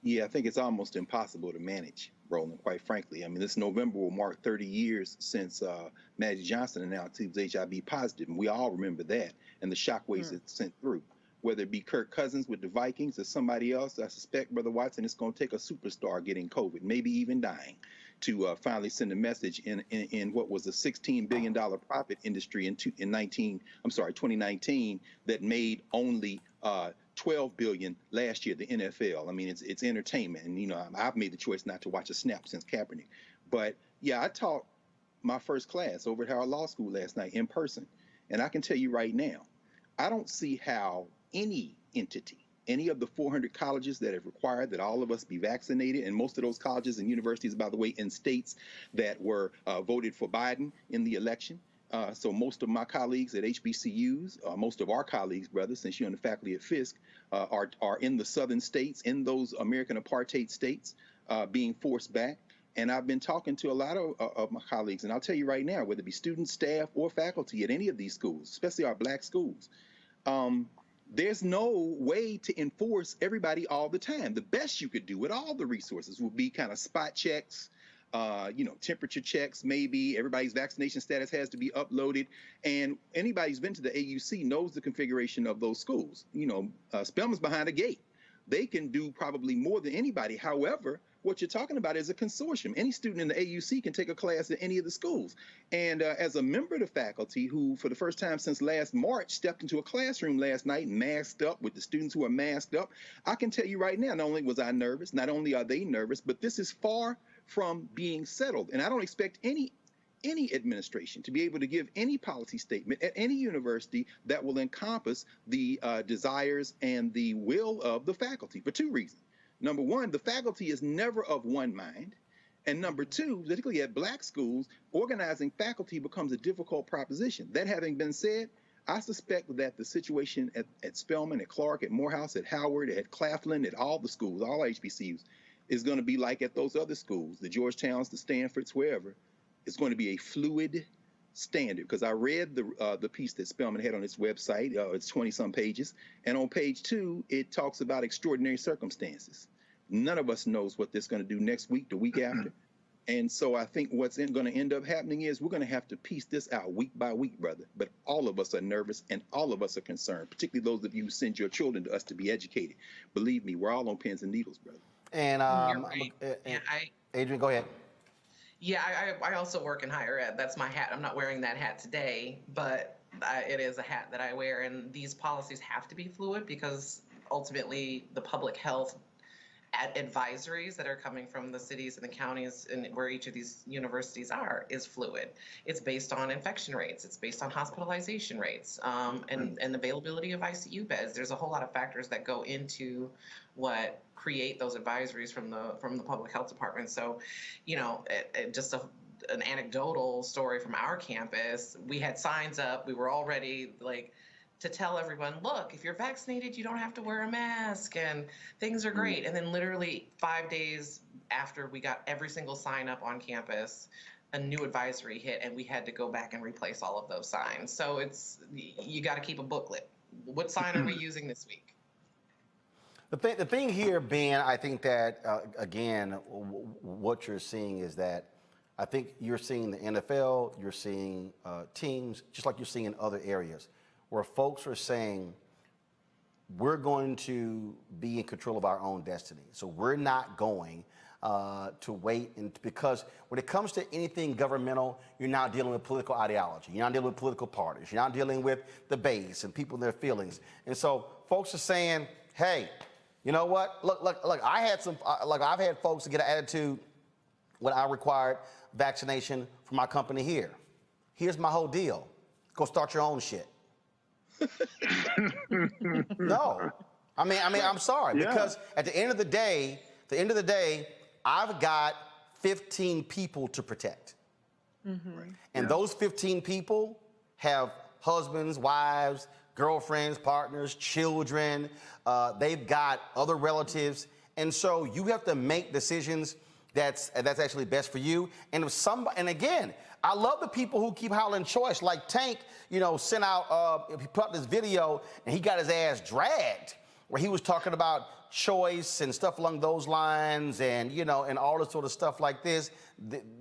Yeah, I think it's almost impossible to manage, Roland, quite frankly. I mean, this November will mark 30 years since Magic Johnson announced he was HIV positive, and we all remember that and the shockwaves it sent through. Whether it be Kirk Cousins with the Vikings or somebody else, I suspect, Brother Watson, it's going to take a superstar getting COVID, maybe even dying, to finally send a message in what was a $16 billion profit industry in 2019 that made only $12 billion last year, the NFL. I mean, it's entertainment. And, you know, I've made the choice not to watch a snap since Kaepernick. But, yeah, I taught my first class over at Howard Law School last night in person. And I can tell you right now, I don't see how any entity, any of the 400 colleges that have required that all of us be vaccinated, and most of those colleges and universities, by the way, in states that were voted for Biden in the election. So most of my colleagues at HBCUs, most of our colleagues, brother, since you're on the faculty at Fisk, are in the southern states, in those American apartheid states, being forced back. And I've been talking to a lot of my colleagues, and I'll tell you right now, whether it be students, staff, or faculty at any of these schools, especially our black schools, there's no way to enforce everybody all the time. The best you could do with all the resources would be kind of spot checks, you know, temperature checks, maybe. Everybody's vaccination status has to be uploaded. And anybody who's been to the AUC knows the configuration of those schools. You know, Spelman's behind a gate. They can do probably more than anybody. However, what you're talking about is a consortium. Any student in the AUC can take a class at any of the schools. And as a member of the faculty who, for the first time since last March, stepped into a classroom last night masked up with the students who are masked up, I can tell you right now, not only was I nervous, not only are they nervous, but this is far from being settled. And I don't expect any administration to be able to give any policy statement at any university that will encompass the desires and the will of the faculty for two reasons. Number one, the faculty is never of one mind. And number two, particularly at black schools, organizing faculty becomes a difficult proposition. That having been said, I suspect that the situation at Spelman, at Clark, at Morehouse, at Howard, at Claflin, at all the schools, all HBCUs, is going to be like at those other schools, the Georgetowns, the Stanfords, wherever. It's going to be a fluid standard, because I read the piece that Spelman had on its website. It's 20-some pages. And on page 2, it talks about extraordinary circumstances. None of us knows what this is going to do next week, the week after. And so I think what's going to end up happening is we're going to have to piece this out week by week, brother. But all of us are nervous and all of us are concerned, particularly those of you who send your children to us to be educated. Believe me, we're all on pins and needles, brother. And, Right. Adrian, go ahead. Yeah, I also work in higher ed. That's my hat. I'm not wearing that hat today, but it is a hat that I wear. And these policies have to be fluid because ultimately the public health advisories that are coming from the cities and the counties and where each of these universities are is fluid. It's based on infection rates. It's based on hospitalization rates and availability of ICU beds. There's a whole lot of factors that go into what create those advisories from the public health department. So, you know, just an anecdotal story from our campus, we had signs up. We were already like to tell everyone, look, if you're vaccinated, you don't have to wear a mask and things are great. And then literally 5 days after we got every single sign up on campus, a new advisory hit and we had to go back and replace all of those signs. So you got to keep a booklet. What sign are we using this week? The thing here, Ben, I think that, again, what you're seeing is that I think you're seeing the NFL, you're seeing teams, just like you're seeing in other areas, where folks are saying, we're going to be in control of our own destiny. So we're not going to wait, because when it comes to anything governmental, you're now dealing with political ideology. You're not dealing with political parties. You're not dealing with the base and people and their feelings. And so folks are saying, hey, you know what? Look. I've had folks get an attitude when I required vaccination for my company here. Here's my whole deal: go start your own shit. No, I mean, I'm sorry, because at the end of the day, I've got 15 people to protect, and those 15 people have husbands, wives, girlfriends, partners, children. They've got other relatives, and so you have to make decisions that's actually best for you. And and again, I love the people who keep hollering choice, like Tank, sent out, he put up this video and he got his ass dragged where he was talking about choice and stuff along those lines and, and all this sort of stuff like this.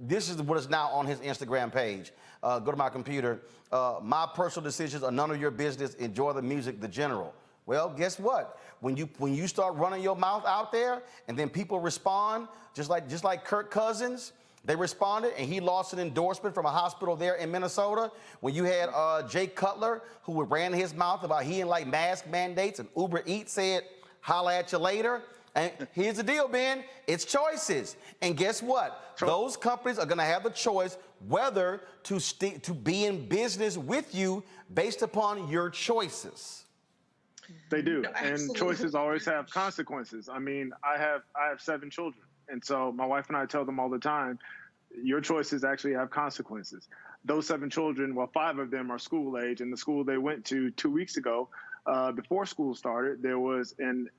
This is what is now on his Instagram page. Go to my computer. My personal decisions are none of your business. Enjoy the music, The General. Well, guess what? When you start running your mouth out there and then people respond, just like Kirk Cousins, They responded, and he lost an endorsement from a hospital there in Minnesota. When you had Jay Cutler, who ran his mouth about he didn't like mask mandates, and Uber Eats said, holla at you later. And here's the deal, Ben, it's choices. And guess what? Sure. Those companies are gonna have the choice whether to be in business with you based upon your choices. They do, No, and absolutely. choices always have consequences. I mean, I have 7 children, and so my wife and I tell them all the time, your choices actually have consequences. Those 7 children, well, 5 of them are school age, and the school they went to 2 weeks ago, before school started, there was an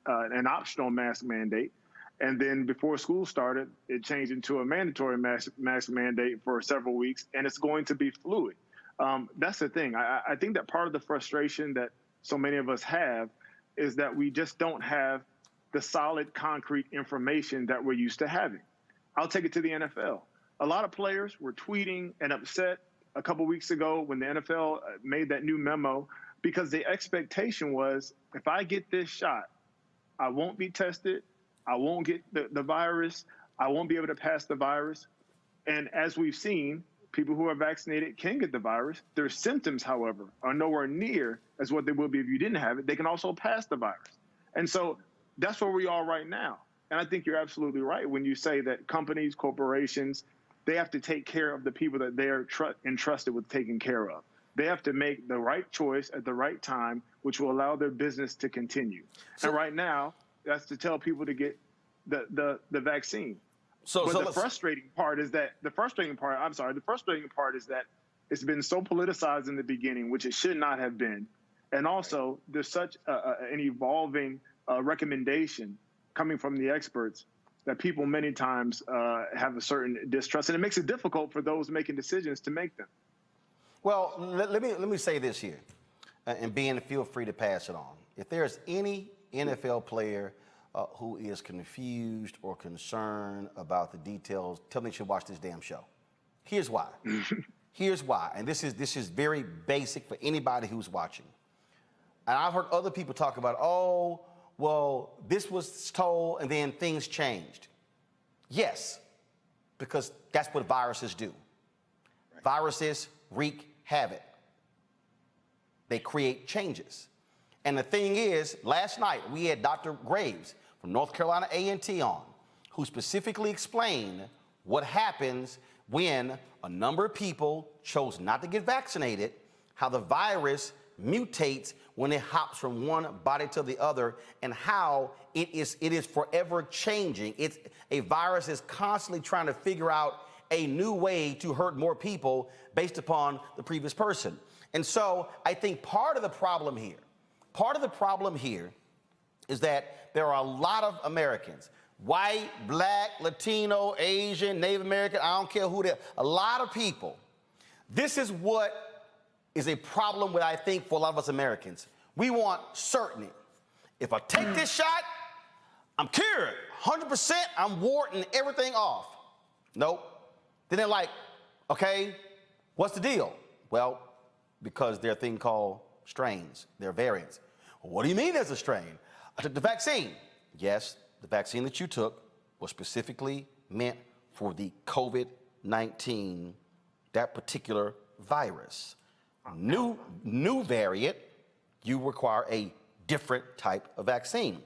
optional mask mandate, and then before school started, it changed into a mandatory mask mandate for several weeks, and it's going to be fluid. That's the thing. I think that part of the frustration that so many of us have is that we just don't have the solid, concrete information that we're used to having. I'll take it to the NFL. A lot of players were tweeting and upset a couple weeks ago when the NFL made that new memo, because the expectation was, if I get this shot, I won't be tested, I won't get the virus, I won't be able to pass the virus. And as we've seen, people who are vaccinated can get the virus. Their symptoms, however, are nowhere near as what they will be if you didn't have it. They can also pass the virus. And so that's where we are right now. And I think you're absolutely right when you say that companies, corporations, they have to take care of the people that they're entrusted with taking care of. They have to make the right choice at the right time, which will allow their business to continue. And right now, that's to tell people to get the vaccine. But the frustrating part is that it's been so politicized in the beginning, which it should not have been. And also, there's such an evolving recommendation coming from the experts that people many times have a certain distrust, and it makes it difficult for those making decisions to make them. Well, let me say this here, and Ben, feel free to pass it on. If there's any NFL player who is confused or concerned about the details, tell them they should watch this damn show. Here's why. Here's why, and this is very basic for anybody who's watching. And I've heard other people talk about, oh, well, this was told and then things changed. Yes, because that's what viruses do. Right. Viruses wreak havoc. They create changes. And the thing is, last night we had Dr. Graves from North Carolina A&T on, who specifically explained what happens when a number of people chose not to get vaccinated, how the virus mutates when it hops from one body to the other, and how it is forever changing. A virus is constantly trying to figure out a new way to hurt more people based upon the previous person. And so I think part of the problem here is that there are a lot of Americans, white, black, Latino, Asian, Native American, I don't care who they are, a lot of people. This is what is a problem with, I think, for a lot of us Americans. We want certainty. If I take this shot, I'm cured. 100%, I'm warding everything off. Nope. Then they're like, okay, what's the deal? Well, because there are a thing called strains, there are variants. Well, what do you mean there's a strain? I took the vaccine. Yes, the vaccine that you took was specifically meant for the COVID-19, that particular virus. New variant, you require a different type of vaccine.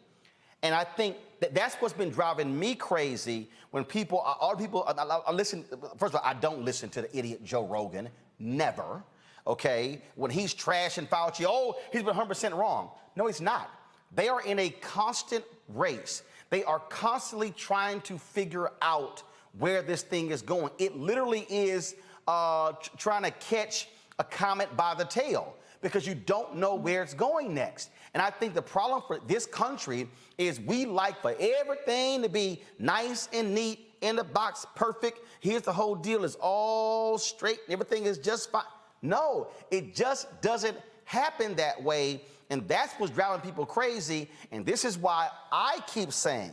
And I think that's what's been driving me crazy when people, I listen, first of all, I don't listen to the idiot Joe Rogan, never, okay? When he's trashing Fauci, oh, he's been 100% wrong. No, he's not. They are in a constant race. They are constantly trying to figure out where this thing is going. It literally is trying to catch a comet by the tail, because you don't know where it's going next. And I think the problem for this country is we like for everything to be nice and neat, in the box, perfect. Here's the whole deal, is all straight, everything is just fine. No, it just doesn't happen that way, and that's what's driving people crazy. And this is why I keep saying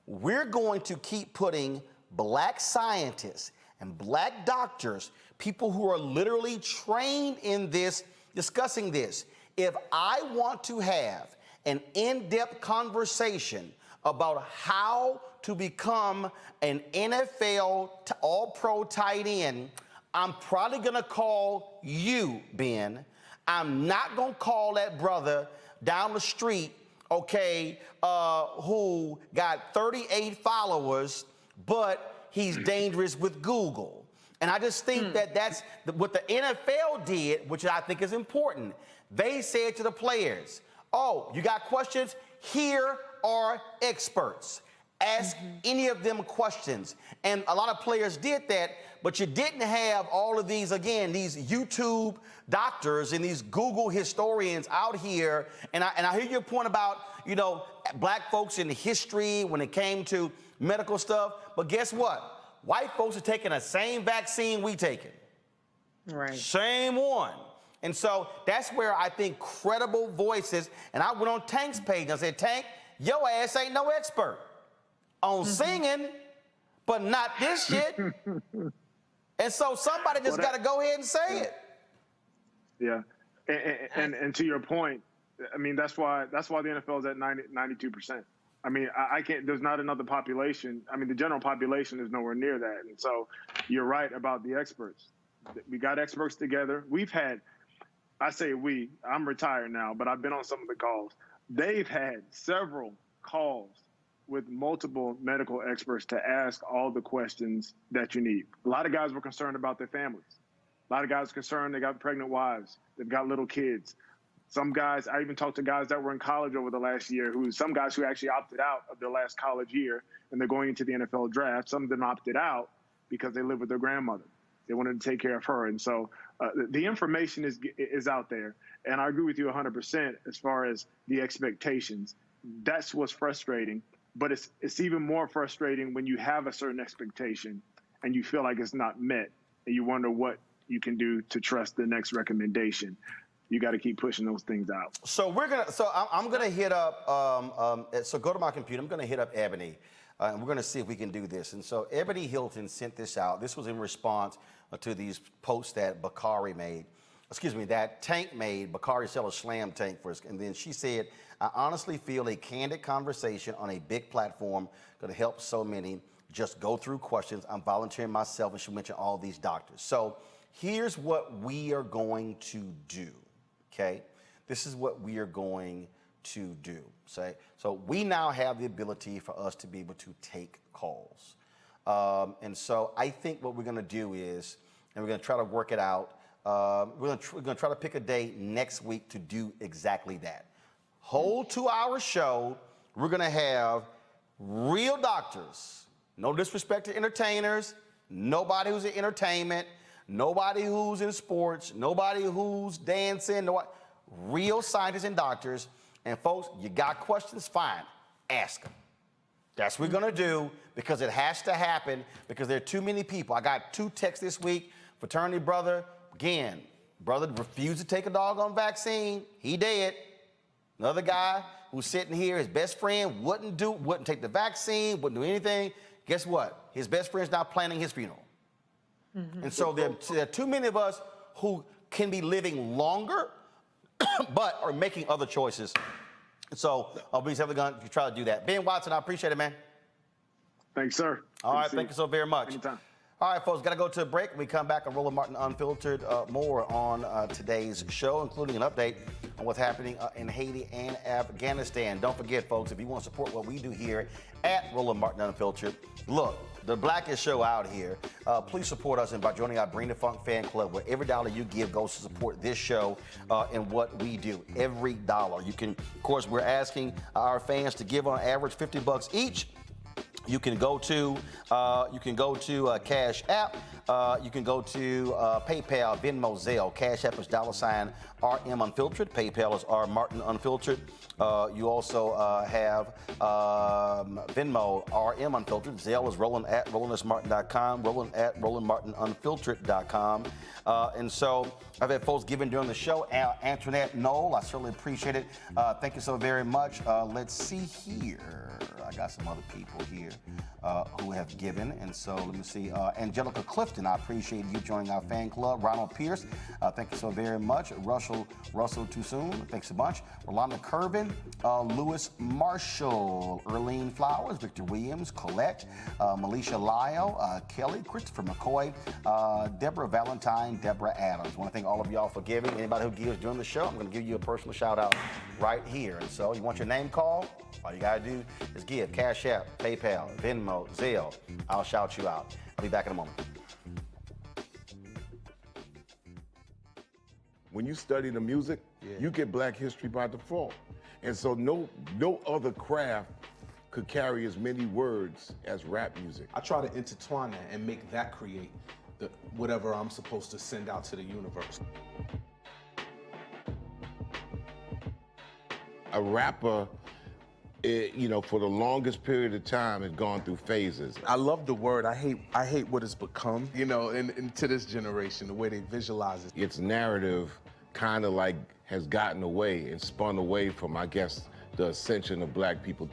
we're going to keep putting black scientists and black doctors, people who are literally trained in this, discussing this. If I want to have an in-depth conversation about how to become an NFL all-pro tight end, I'm probably going to call you, Ben. I'm not going to call that brother down the street, okay, who got 38 followers, but he's dangerous with Google. And I just think that that's what the NFL did, which I think is important. They said to the players, oh, you got questions? Here are experts. Ask any of them questions. And a lot of players did that, but you didn't have all of these, again, these YouTube doctors and these Google historians out here. And I hear your point about, you know, black folks in history when it came to medical stuff. But guess what? White folks are taking the same vaccine we taking. Right. Same one. And so that's where I think credible voices, and I went on Tank's page and I said, Tank, your ass ain't no expert on singing, but not this shit. And so somebody just got to go ahead and say it. Yeah. And to your point, I mean, that's why the NFL is at 92%. I mean, I can't, there's not another population. I mean, the general population is nowhere near that. And so you're right about the experts. We got experts together. We've had, I say we, I'm retired now, but I've been on some of the calls. They've had several calls with multiple medical experts to ask all the questions that you need. A lot of guys were concerned about their families. A lot of guys are concerned they got pregnant wives. They've got little kids. Some guys, I even talked to guys that were in college over the last year, some guys who actually opted out of their last college year and they're going into the NFL draft. Some of them opted out because they live with their grandmother. They wanted to take care of her. And so the information is out there. And I agree with you 100% as far as the expectations. That's what's frustrating. But it's even more frustrating when you have a certain expectation and you feel like it's not met and you wonder what you can do to trust the next recommendation. You got to keep pushing those things out. So I'm gonna hit up. So go to my computer. I'm gonna hit up Ebony, and we're gonna see if we can do this. And so Ebony Hilton sent this out. This was in response to these posts that that Tank made. Bakari sell a slam tank for us, and then she said, "I honestly feel a candid conversation on a big platform could help so many. Just go through questions. I'm volunteering myself," and she mentioned all these doctors. So here's what we are going to do. Okay, this is what we are going to do. So we now have the ability for us to be able to take calls. And so I think what we're going to do is, and we're going to try to work it out, we're going to try to pick a day next week to do exactly that. Whole 2-hour show, we're going to have real doctors. No disrespect to entertainers, nobody who's in entertainment, nobody who's in sports, nobody who's dancing, real scientists and doctors. And folks, you got questions? Fine, ask them. That's what we're gonna do because it has to happen because there are too many people. I got 2 texts this week, fraternity brother, again, brother refused to take a doggone vaccine, he dead. Another guy who's sitting here, his best friend wouldn't take the vaccine, wouldn't do anything. Guess what? His best friend's now planning his funeral. And so there are too many of us who can be living longer, but are making other choices. So I'll be going to try to do that. Ben Watson, I appreciate it, man. Thanks, sir. All right, thank you so very much. Anytime. All right, folks, got to go to a break. When we come back on Roland Martin Unfiltered, more on today's show, including an update on what's happening in Haiti and Afghanistan. Don't forget, folks, if you want to support what we do here at Roland Martin Unfiltered, look, the blackest show out here. Please support us by joining our Bring the Funk fan club, where every dollar you give goes to support this show and what we do. Every dollar. You can, of course, we're asking our fans to give on average $50 each. You can go to Cash App. You can go to PayPal, Venmo, Zelle. Cash App is $RM Unfiltered. PayPal is R Martin Unfiltered. You also have Venmo, RM Unfiltered. Zelle is Roland at RolandSMartin.com. Roland at RolandMartinUnfiltered.com. And so I've had folks giving during the show. Antoinette Knoll, I certainly appreciate it. Thank you so very much. Let's see here. I got some other people here who have given. And so let me see. Angelica Clifton, I appreciate you joining our fan club. Ronald Pierce, thank you so very much. Russell Toussoon, thanks a bunch. Rolanda Curvin, Lewis Marshall, Erlene Flowers, Victor Williams, Colette, Melisha Lyle, Kelly, Christopher McCoy, Deborah Valentine, Deborah Adams. I want to thank all of y'all for giving. Anybody who gives during the show, I'm going to give you a personal shout out right here. And so you want your name called? All you got to do is give. Cash App, PayPal, Venmo, Zelle. I'll shout you out. I'll be back in a moment. When you study the music, you get Black history by default. And so no other craft could carry as many words as rap music. I try to intertwine that and make that create whatever I'm supposed to send out to the universe. A rapper, for the longest period of time has gone through phases. I love the word. I hate what it's become, and to this generation, the way they visualize it. Its narrative kind of like has gotten away and spun away from, I guess, the ascension of Black people.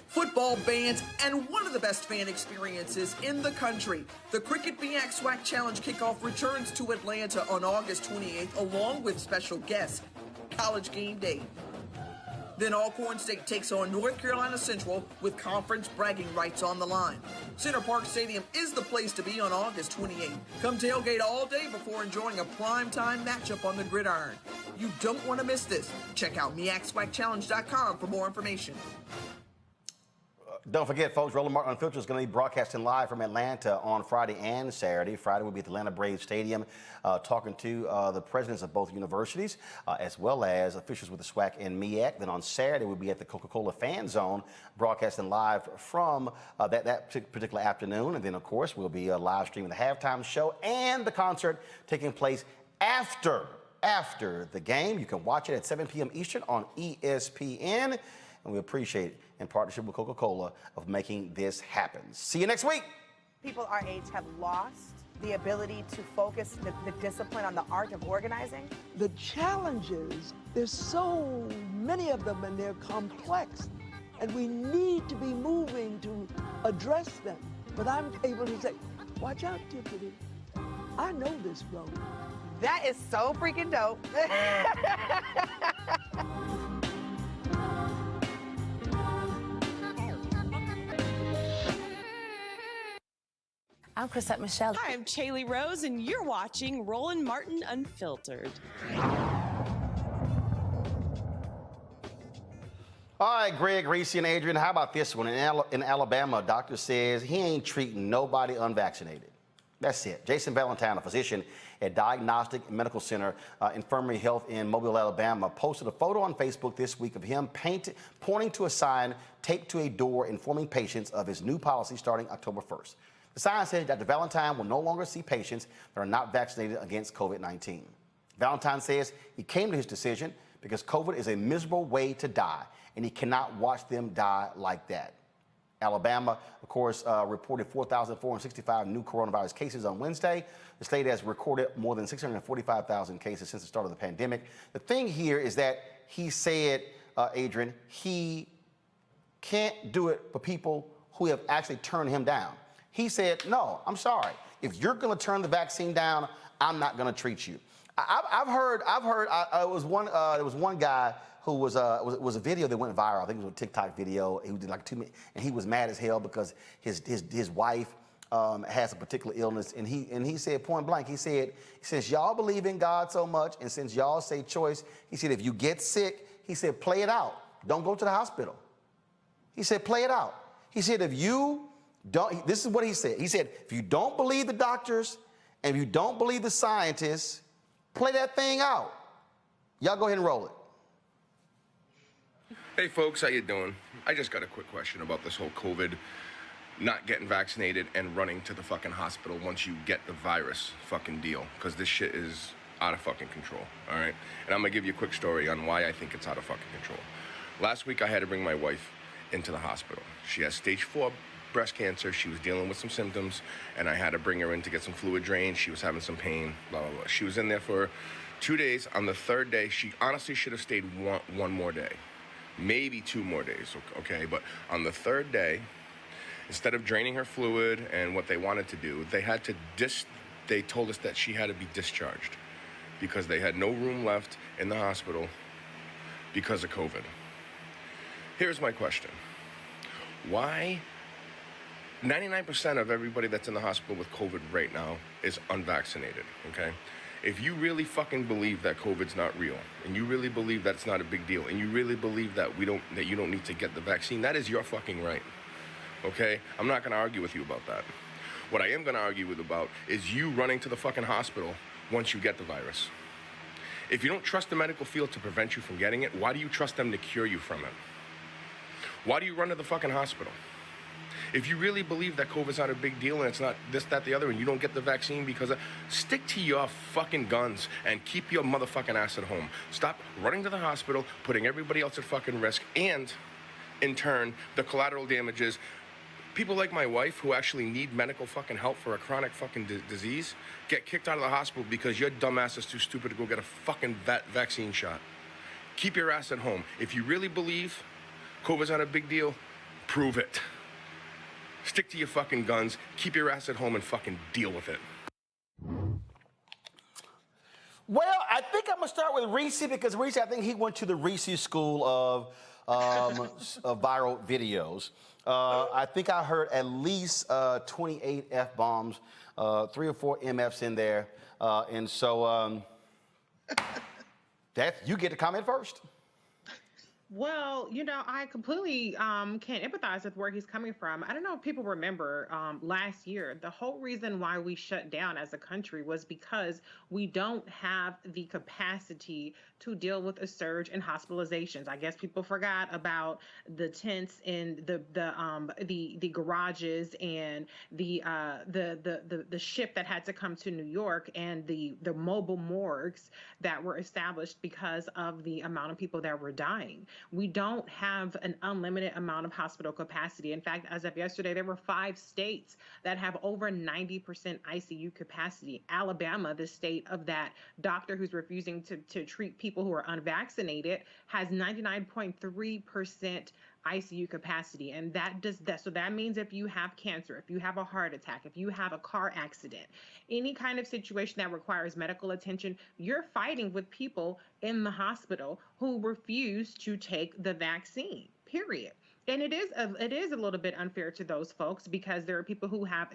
Football bans and one of the best fan experiences in the country. The Cricket BX SWAC Challenge kickoff returns to Atlanta on August 28th, along with special guests, College Game Day. Then Alcorn State takes on North Carolina Central with conference bragging rights on the line. Center Park Stadium is the place to be on August 28th. Come tailgate all day before enjoying a primetime matchup on the gridiron. You don't want to miss this. Check out MEACSWACChallenge.com for more information. Don't forget, folks, Roland Martin Unfiltered is going to be broadcasting live from Atlanta on Friday and Saturday. Friday, we'll be at the Atlanta Braves Stadium talking to the presidents of both universities, as well as officials with the SWAC and MEAC. Then on Saturday, we'll be at the Coca-Cola Fan Zone broadcasting live from that particular afternoon. And then, of course, we'll be live streaming the halftime show and the concert taking place after the game. You can watch it at 7 p.m. Eastern on ESPN. And we appreciate it in partnership with Coca-Cola of making this happen. See you next week. People our age have lost the ability to focus the discipline on the art of organizing. The challenges, there's so many of them and they're complex. And we need to be moving to address them. But I'm able to say, watch out, Tiffany. I know this road. That is so freaking dope. I'm Chrisette Michelle. Hi, I'm Chaley Rose, and you're watching Roland Martin Unfiltered. All right, Greg, Reese, and Adrian, how about this one? In Alabama, a doctor says he ain't treating nobody unvaccinated. That's it. Jason Valentine, a physician at Diagnostic Medical Center Infirmary Health in Mobile, Alabama, posted a photo on Facebook this week of him pointing to a sign taped to a door informing patients of his new policy starting October 1st. The sign says Dr. Valentine will no longer see patients that are not vaccinated against COVID-19. Valentine says he came to his decision because COVID is a miserable way to die, and he cannot watch them die like that. Alabama, of course, reported 4,465 new coronavirus cases on Wednesday. The state has recorded more than 645,000 cases since the start of the pandemic. The thing here is that he said, Adrian, he can't do it for people who have actually turned him down. He said, no, I'm sorry. If you're going to turn the vaccine down, I'm not going to treat you. There was one guy who was a video that went viral. I think it was a TikTok video. He did like 2 minutes, and he was mad as hell because his wife has a particular illness, and he said point blank, he said, since y'all believe in God so much, and since y'all say choice, he said, if you get sick, he said, play it out. Don't go to the hospital. He said, play it out. He said, if you don't, this is what he said. He said, if you don't believe the doctors and if you don't believe the scientists, play that thing out. Y'all go ahead and roll it. Hey folks, how you doing? I just got a quick question about this whole COVID, not getting vaccinated and running to the fucking hospital once you get the virus fucking deal, because this shit is out of fucking control, all right? And I'm gonna give you a quick story on why I think it's out of fucking control. Last week I had to bring my wife into the hospital. She has stage 4 breast cancer. She was dealing with some symptoms, and I had to bring her in to get some fluid drained. She was having some pain, blah, blah, blah. She was in there for 2 days. On the third day, she honestly should have stayed one more day, maybe 2 more days, okay? But on the third day, instead of draining her fluid and what they wanted to do, they told us that she had to be discharged because they had no room left in the hospital because of COVID. Here's my question. Why 99% of everybody that's in the hospital with COVID right now is unvaccinated, okay? If you really fucking believe that COVID's not real, and you really believe that it's not a big deal, and you really believe that you don't need to get the vaccine, that is your fucking right, okay? I'm not gonna argue with you about that. What I am gonna argue with about is you running to the fucking hospital once you get the virus. If you don't trust the medical field to prevent you from getting it, why do you trust them to cure you from it? Why do you run to the fucking hospital? If you really believe that COVID's not a big deal and it's not this, that, the other, and you don't get the vaccine because of, stick to your fucking guns and keep your motherfucking ass at home. Stop running to the hospital, putting everybody else at fucking risk, and in turn, the collateral damages. People like my wife who actually need medical fucking help for a chronic fucking disease get kicked out of the hospital because your dumb ass is too stupid to go get a fucking vaccine shot. Keep your ass at home. If you really believe COVID's not a big deal, prove it. Stick to your fucking guns, keep your ass at home, and fucking deal with it. Well, I think I'm gonna start with Reese because Reese, I think he went to the Reese school of viral videos. I think I heard at least 28 F-bombs, 3 or 4 MFs in there. And so you get to comment first. Well, I completely can empathize with where he's coming from. I don't know if people remember last year, the whole reason why we shut down as a country was because we don't have the capacity to deal with a surge in hospitalizations. I guess people forgot about the tents in the garages and the ship that had to come to New York and the mobile morgues that were established because of the amount of people that were dying. We don't have an unlimited amount of hospital capacity. In fact, as of yesterday, there were 5 states that have over 90% ICU capacity. Alabama, the state of that doctor who's refusing to treat people who are unvaccinated, has 99.3% ICU capacity. And that does that. So that means if you have cancer, if you have a heart attack, if you have a car accident, any kind of situation that requires medical attention, you're fighting with people in the hospital who refuse to take the vaccine, period. And it is a little bit unfair to those folks because there are people who have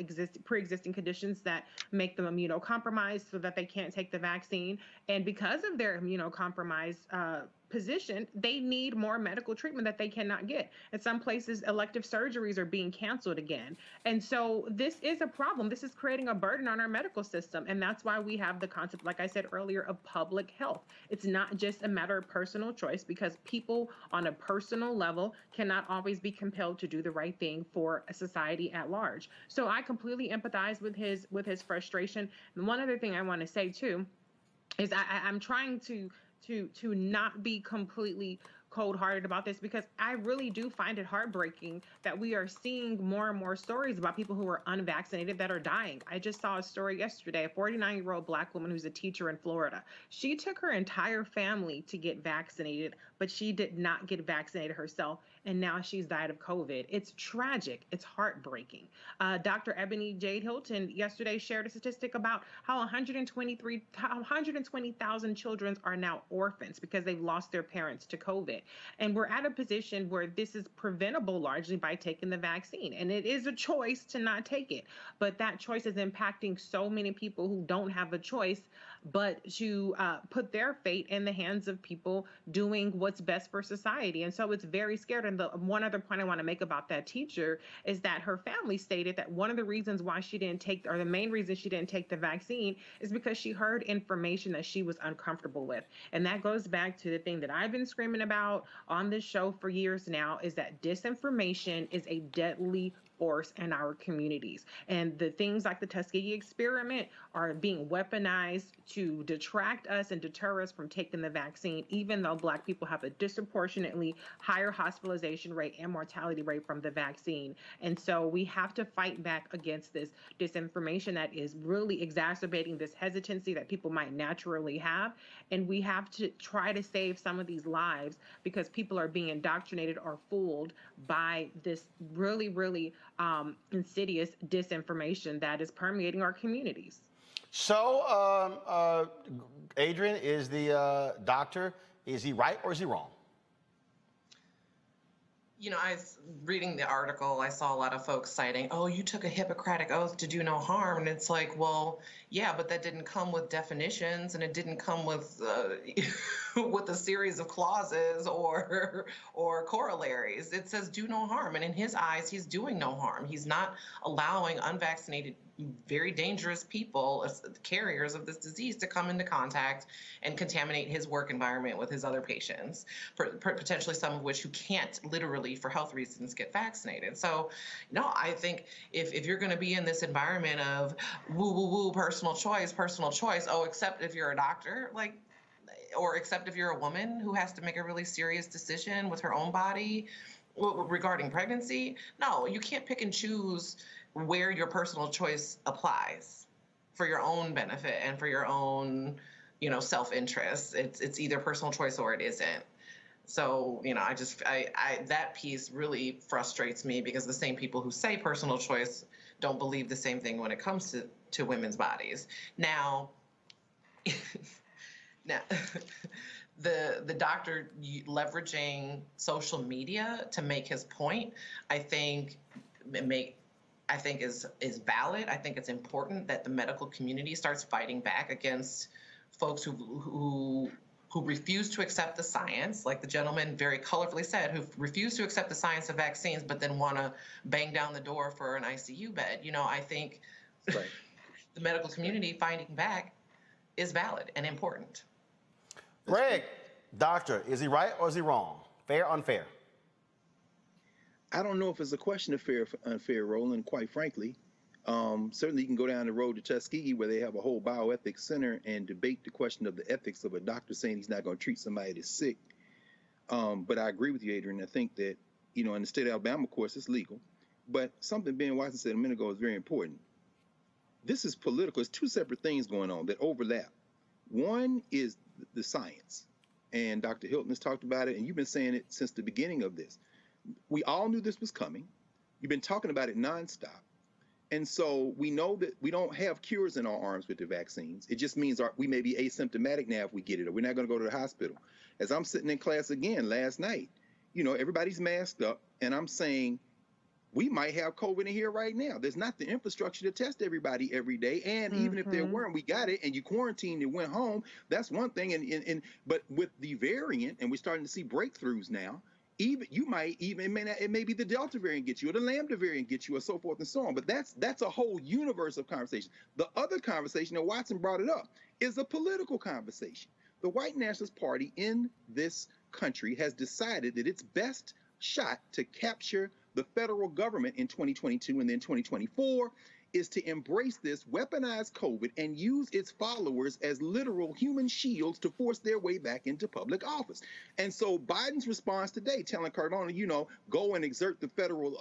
pre-existing conditions that make them immunocompromised so that they can't take the vaccine. And because of their immunocompromised position, they need more medical treatment that they cannot get. In some places, elective surgeries are being canceled again. And so this is a problem. This is creating a burden on our medical system. And that's why we have the concept, like I said earlier, of public health. It's not just a matter of personal choice because people on a personal level cannot always be compelled to do the right thing for a society at large. So I completely empathize with his frustration. And one other thing I want to say too is I'm trying to not be completely cold-hearted about this because I really do find it heartbreaking that we are seeing more and more stories about people who are unvaccinated that are dying. I just saw a story yesterday, a 49-year-old Black woman who's a teacher in Florida. She took her entire family to get vaccinated, but she did not get vaccinated herself, and now she's died of COVID. It's tragic. It's heartbreaking. Dr. Ebony Jade Hilton yesterday shared a statistic about how 120,000 children are now orphans because they've lost their parents to COVID. And we're at a position where this is preventable largely by taking the vaccine. And it is a choice to not take it. But that choice is impacting so many people who don't have a choice but to put their fate in the hands of people doing what's best for society. And so it's very scary. And the one other point I want to make about that teacher is that her family stated that one of the reasons why she didn't take, or the main reason she didn't take the vaccine is because she heard information that she was uncomfortable with. And that goes back to the thing that I've been screaming about on this show for years now, is that disinformation is a deadly force in our communities. And the things like the Tuskegee experiment are being weaponized to detract us and deter us from taking the vaccine, even though Black people have a disproportionately higher hospitalization rate and mortality rate from the vaccine. And so we have to fight back against this disinformation that is really exacerbating this hesitancy that people might naturally have. And we have to try to save some of these lives because people are being indoctrinated or fooled by this really, really insidious disinformation that is permeating our communities. So, Adrian, is the doctor, is he right or is he wrong? You know, I was reading the article, I saw a lot of folks citing, oh, you took a Hippocratic oath to do no harm. And it's like, well, yeah, but that didn't come with definitions, and it didn't come with with a series of clauses or corollaries. It says do no harm. And in his eyes, he's doing no harm. He's not allowing unvaccinated, very dangerous people, carriers of this disease, to come into contact and contaminate his work environment with his other patients, potentially some of which who can't literally, for health reasons, get vaccinated. So, no, I think if you're going to be in this environment of woo, woo, woo, personal choice, oh, except if you're a doctor, like, or except if you're a woman who has to make a really serious decision with her own body regarding pregnancy, no, you can't pick and choose where your personal choice applies for your own benefit and for your own, you know, self-interest. It's either personal choice or it isn't. So, you know, I that piece really frustrates me because the same people who say personal choice don't believe the same thing when it comes to women's bodies. Now, the doctor leveraging social media to make his point, I think is valid. I think it's important that the medical community starts fighting back against folks who refuse to accept the science, like the gentleman very colorfully said, who refuse to accept the science of vaccines, but then want to bang down the door for an ICU bed. You know, I think the medical community fighting back is valid and important. Greg, doctor, is he right or is he wrong? Fair, unfair? I don't know if it's a question of fair or unfair, Roland, quite frankly. Certainly you can go down the road to Tuskegee where they have a whole bioethics center and debate the question of the ethics of a doctor saying he's not going to treat somebody that's sick. But I agree with you, Adrian. I think that, you know, in the state of Alabama, of course, it's legal. But something Ben Watson said a minute ago is very important. This is political. It's two separate things going on that overlap. One is the science. And Dr. Hilton has talked about it, and you've been saying it since the beginning of this. We all knew this was coming. You've been talking about it nonstop. And so we know that we don't have cures in our arms with the vaccines. It just means we may be asymptomatic now if we get it, or we're not going to go to the hospital. As I'm sitting in class again last night, you know, everybody's masked up, and I'm saying we might have COVID in here right now. There's not the infrastructure to test everybody every day. And even if there weren't, we got it, and you quarantined and went home. That's one thing. But with the variant, and we're starting to see breakthroughs now, it may be the Delta variant get you, or the Lambda variant get you, or so forth and so on. But that's a whole universe of conversation. The other conversation, and Watson brought it up, is a political conversation. The white nationalist party in this country has decided that its best shot to capture the federal government in 2022 and then 2024 is to embrace this weaponized COVID and use its followers as literal human shields to force their way back into public office. And so Biden's response today, telling Cardona, you know, go and exert the federal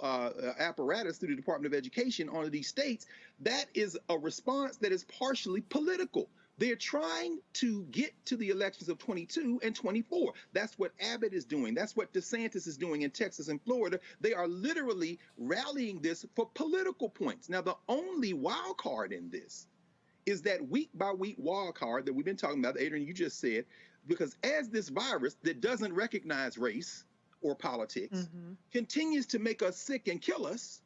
apparatus through the Department of Education onto these states, that is a response that is partially political. They're trying to get to the elections of 22 and 24. That's what Abbott is doing. That's what DeSantis is doing in Texas and Florida. They are literally rallying this for political points. Now, the only wild card in this is that week-by-week wild card that we've been talking about, Adrian, you just said, because as this virus that doesn't recognize race or politics continues to make us sick and kill us,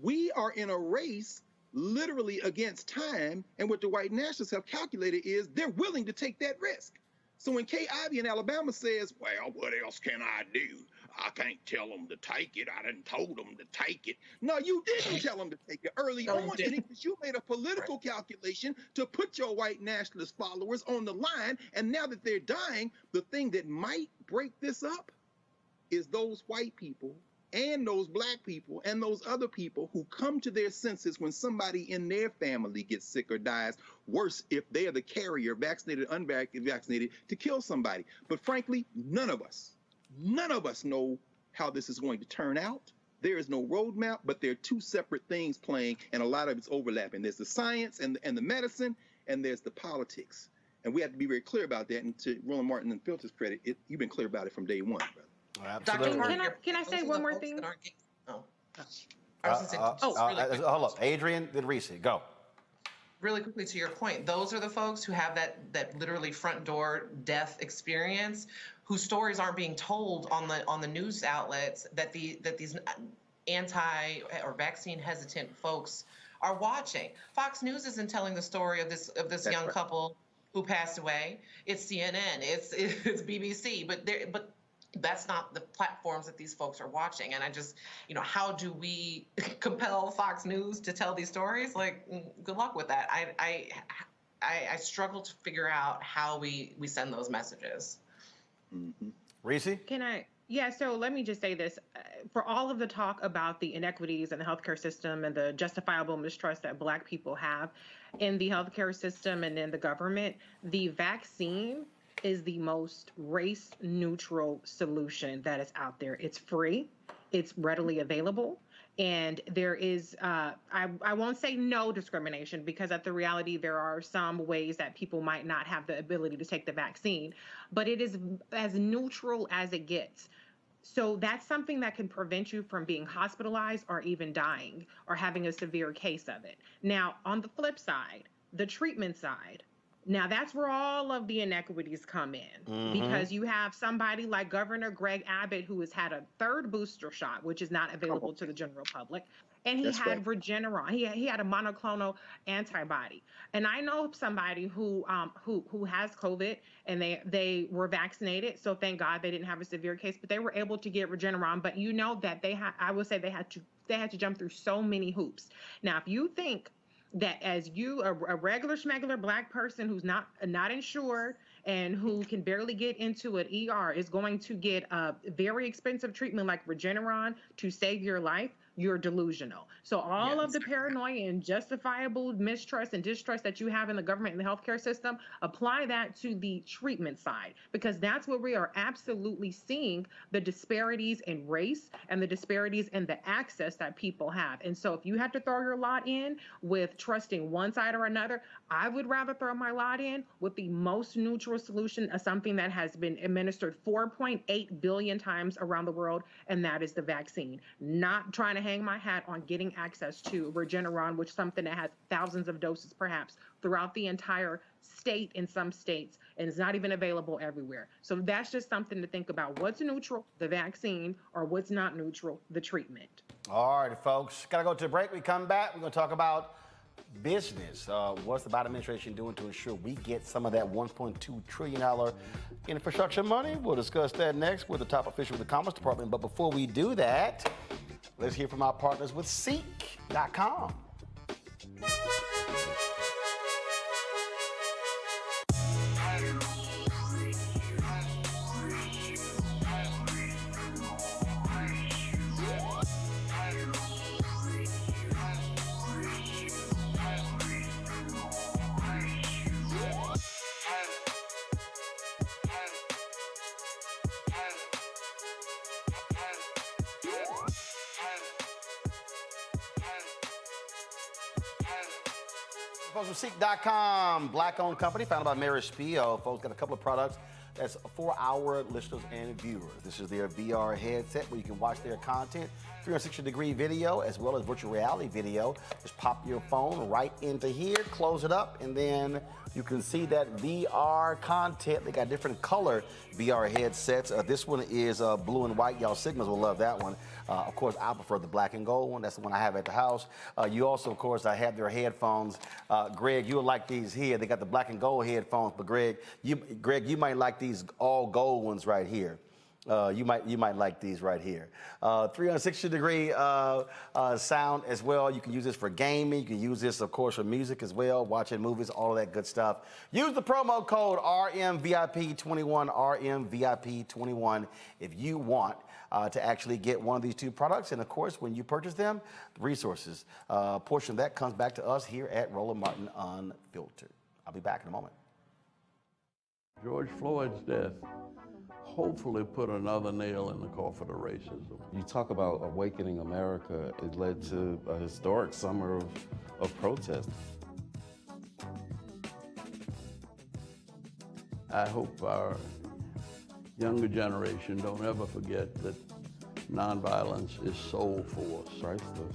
we are in a race literally against time, and what the white nationalists have calculated is they're willing to take that risk. So when Kay Ivey in Alabama says, well, what else can I do? I can't tell them to take it. I done told them to take it. No, you didn't tell them to take it early on, because you made a political calculation to put your white nationalist followers on the line, and now that they're dying, the thing that might break this up is those white people and those black people and those other people who come to their senses when somebody in their family gets sick or dies, worse if they are the carrier, vaccinated, unvaccinated, to kill somebody. But frankly, none of us know how this is going to turn out. There is no roadmap, but there are two separate things playing, and a lot of it's overlapping. There's the science and the medicine, and there's the politics. And we have to be very clear about that. And to Roland Martin and Filter's credit, you've been clear about it from day one, brother. Absolutely. Can I say one more thing? Hold up. Adrian, then Reese. Go. Really quickly to your point, those are the folks who have that literally front door death experience, whose stories aren't being told on the news outlets, that these anti or vaccine hesitant folks are watching. Fox News isn't telling the story of this young couple who passed away. It's CNN, it's BBC, but that's not the platforms that these folks are watching. And I just, how do we compel Fox News to tell these stories? Like, good luck with that. I struggle to figure out how we send those messages. Mm-hmm. Reese? Yeah, so let me just say this. For all of the talk about the inequities in the healthcare system and the justifiable mistrust that Black people have in the healthcare system and in the government, the vaccine is the most race-neutral solution that is out there. It's free, it's readily available, and there is, I won't say no discrimination, because at the reality there are some ways that people might not have the ability to take the vaccine, but it is as neutral as it gets. So that's something that can prevent you from being hospitalized or even dying or having a severe case of it. Now, on the flip side, the treatment side, now that's where all of the inequities come in, because you have somebody like Governor Greg Abbott, who has had a third booster shot, which is not available to the general public, and he had Regeneron. He had a monoclonal antibody. And I know somebody who has COVID, and they were vaccinated, so thank God they didn't have a severe case, but they were able to get Regeneron. But you know that I would say they had to jump through so many hoops. Now, if you think that as you, a regular schmegular Black person who's not insured and who can barely get into an ER, is going to get a very expensive treatment like Regeneron to save your life, you're delusional. So all of the paranoia and justifiable mistrust and distrust that you have in the government and the healthcare system, apply that to the treatment side, because that's where we are absolutely seeing the disparities in race and the disparities in the access that people have. And so if you have to throw your lot in with trusting one side or another, I would rather throw my lot in with the most neutral solution of something that has been administered 4.8 billion times around the world, and that is the vaccine. Not trying to hang my hat on getting access to Regeneron, which is something that has thousands of doses perhaps throughout the entire state in some states, and it's not even available everywhere. So that's just something to think about. What's neutral, the vaccine, or what's not neutral, the treatment. All right, folks, gotta go to a break. We come back, we're gonna talk about business. What's the Biden administration doing to ensure we get some of that $1.2 trillion infrastructure money? We'll discuss that next with the top official of the Commerce Department. But before we do that, let's hear from our partners with Seek.com. Folks from Seek.com, Black-owned company founded by Mary Spio. Folks got a couple of products that's for our listeners and viewers. This is their VR headset where you can watch their content, 360-degree video, as well as virtual reality video. Just pop your phone right into here, close it up, and then you can see that VR content. They got different color VR headsets. This one is blue and white. Y'all Sigmas will love that one. Of course, I prefer the black and gold one. That's the one I have at the house. You also, of course, I have their headphones. Greg, you'll like these here. They got the black and gold headphones, but Greg, you might like these all gold ones right here. You might like these right here. 360-degree sound as well. You can use this for gaming. You can use this, of course, for music as well, watching movies, all of that good stuff. Use the promo code RMVIP21, RMVIP21, if you want to actually get one of these two products. And of course, when you purchase them, the resources portion of that comes back to us here at Roland Martin Unfiltered. I'll be back in a moment. George Floyd's death hopefully put another nail in the coffin of racism. You talk about awakening America. It led to a historic summer of protest. I hope our younger generation don't ever forget that nonviolence is soul force. Priceless.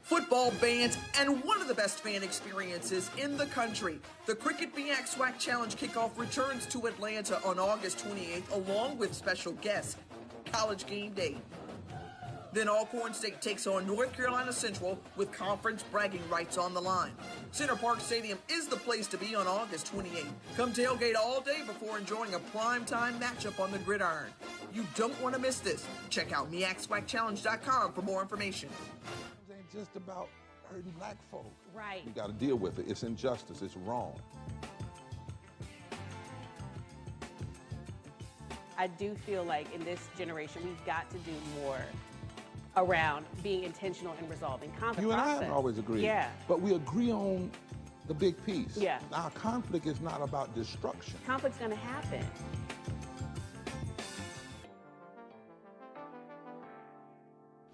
Football bans and one of the best fan experiences in the country. The Cricket BX SWAC Challenge kickoff returns to Atlanta on August 28th, along with special guests, College Game Day. Then Alcorn State takes on North Carolina Central with conference bragging rights on the line. Center Park Stadium is the place to be on August 28th. Come tailgate all day before enjoying a primetime matchup on the gridiron. You don't want to miss this. Check out MEACSWACChallenge.com for more information. It ain't just about hurting black folk. Right. You got to deal with it. It's injustice. It's wrong. I do feel like in this generation, we've got to do more around being intentional in resolving conflict. You and I have always agreed. Yeah. But we agree on the big piece. Yeah. Our conflict is not about destruction. Conflict's going to happen.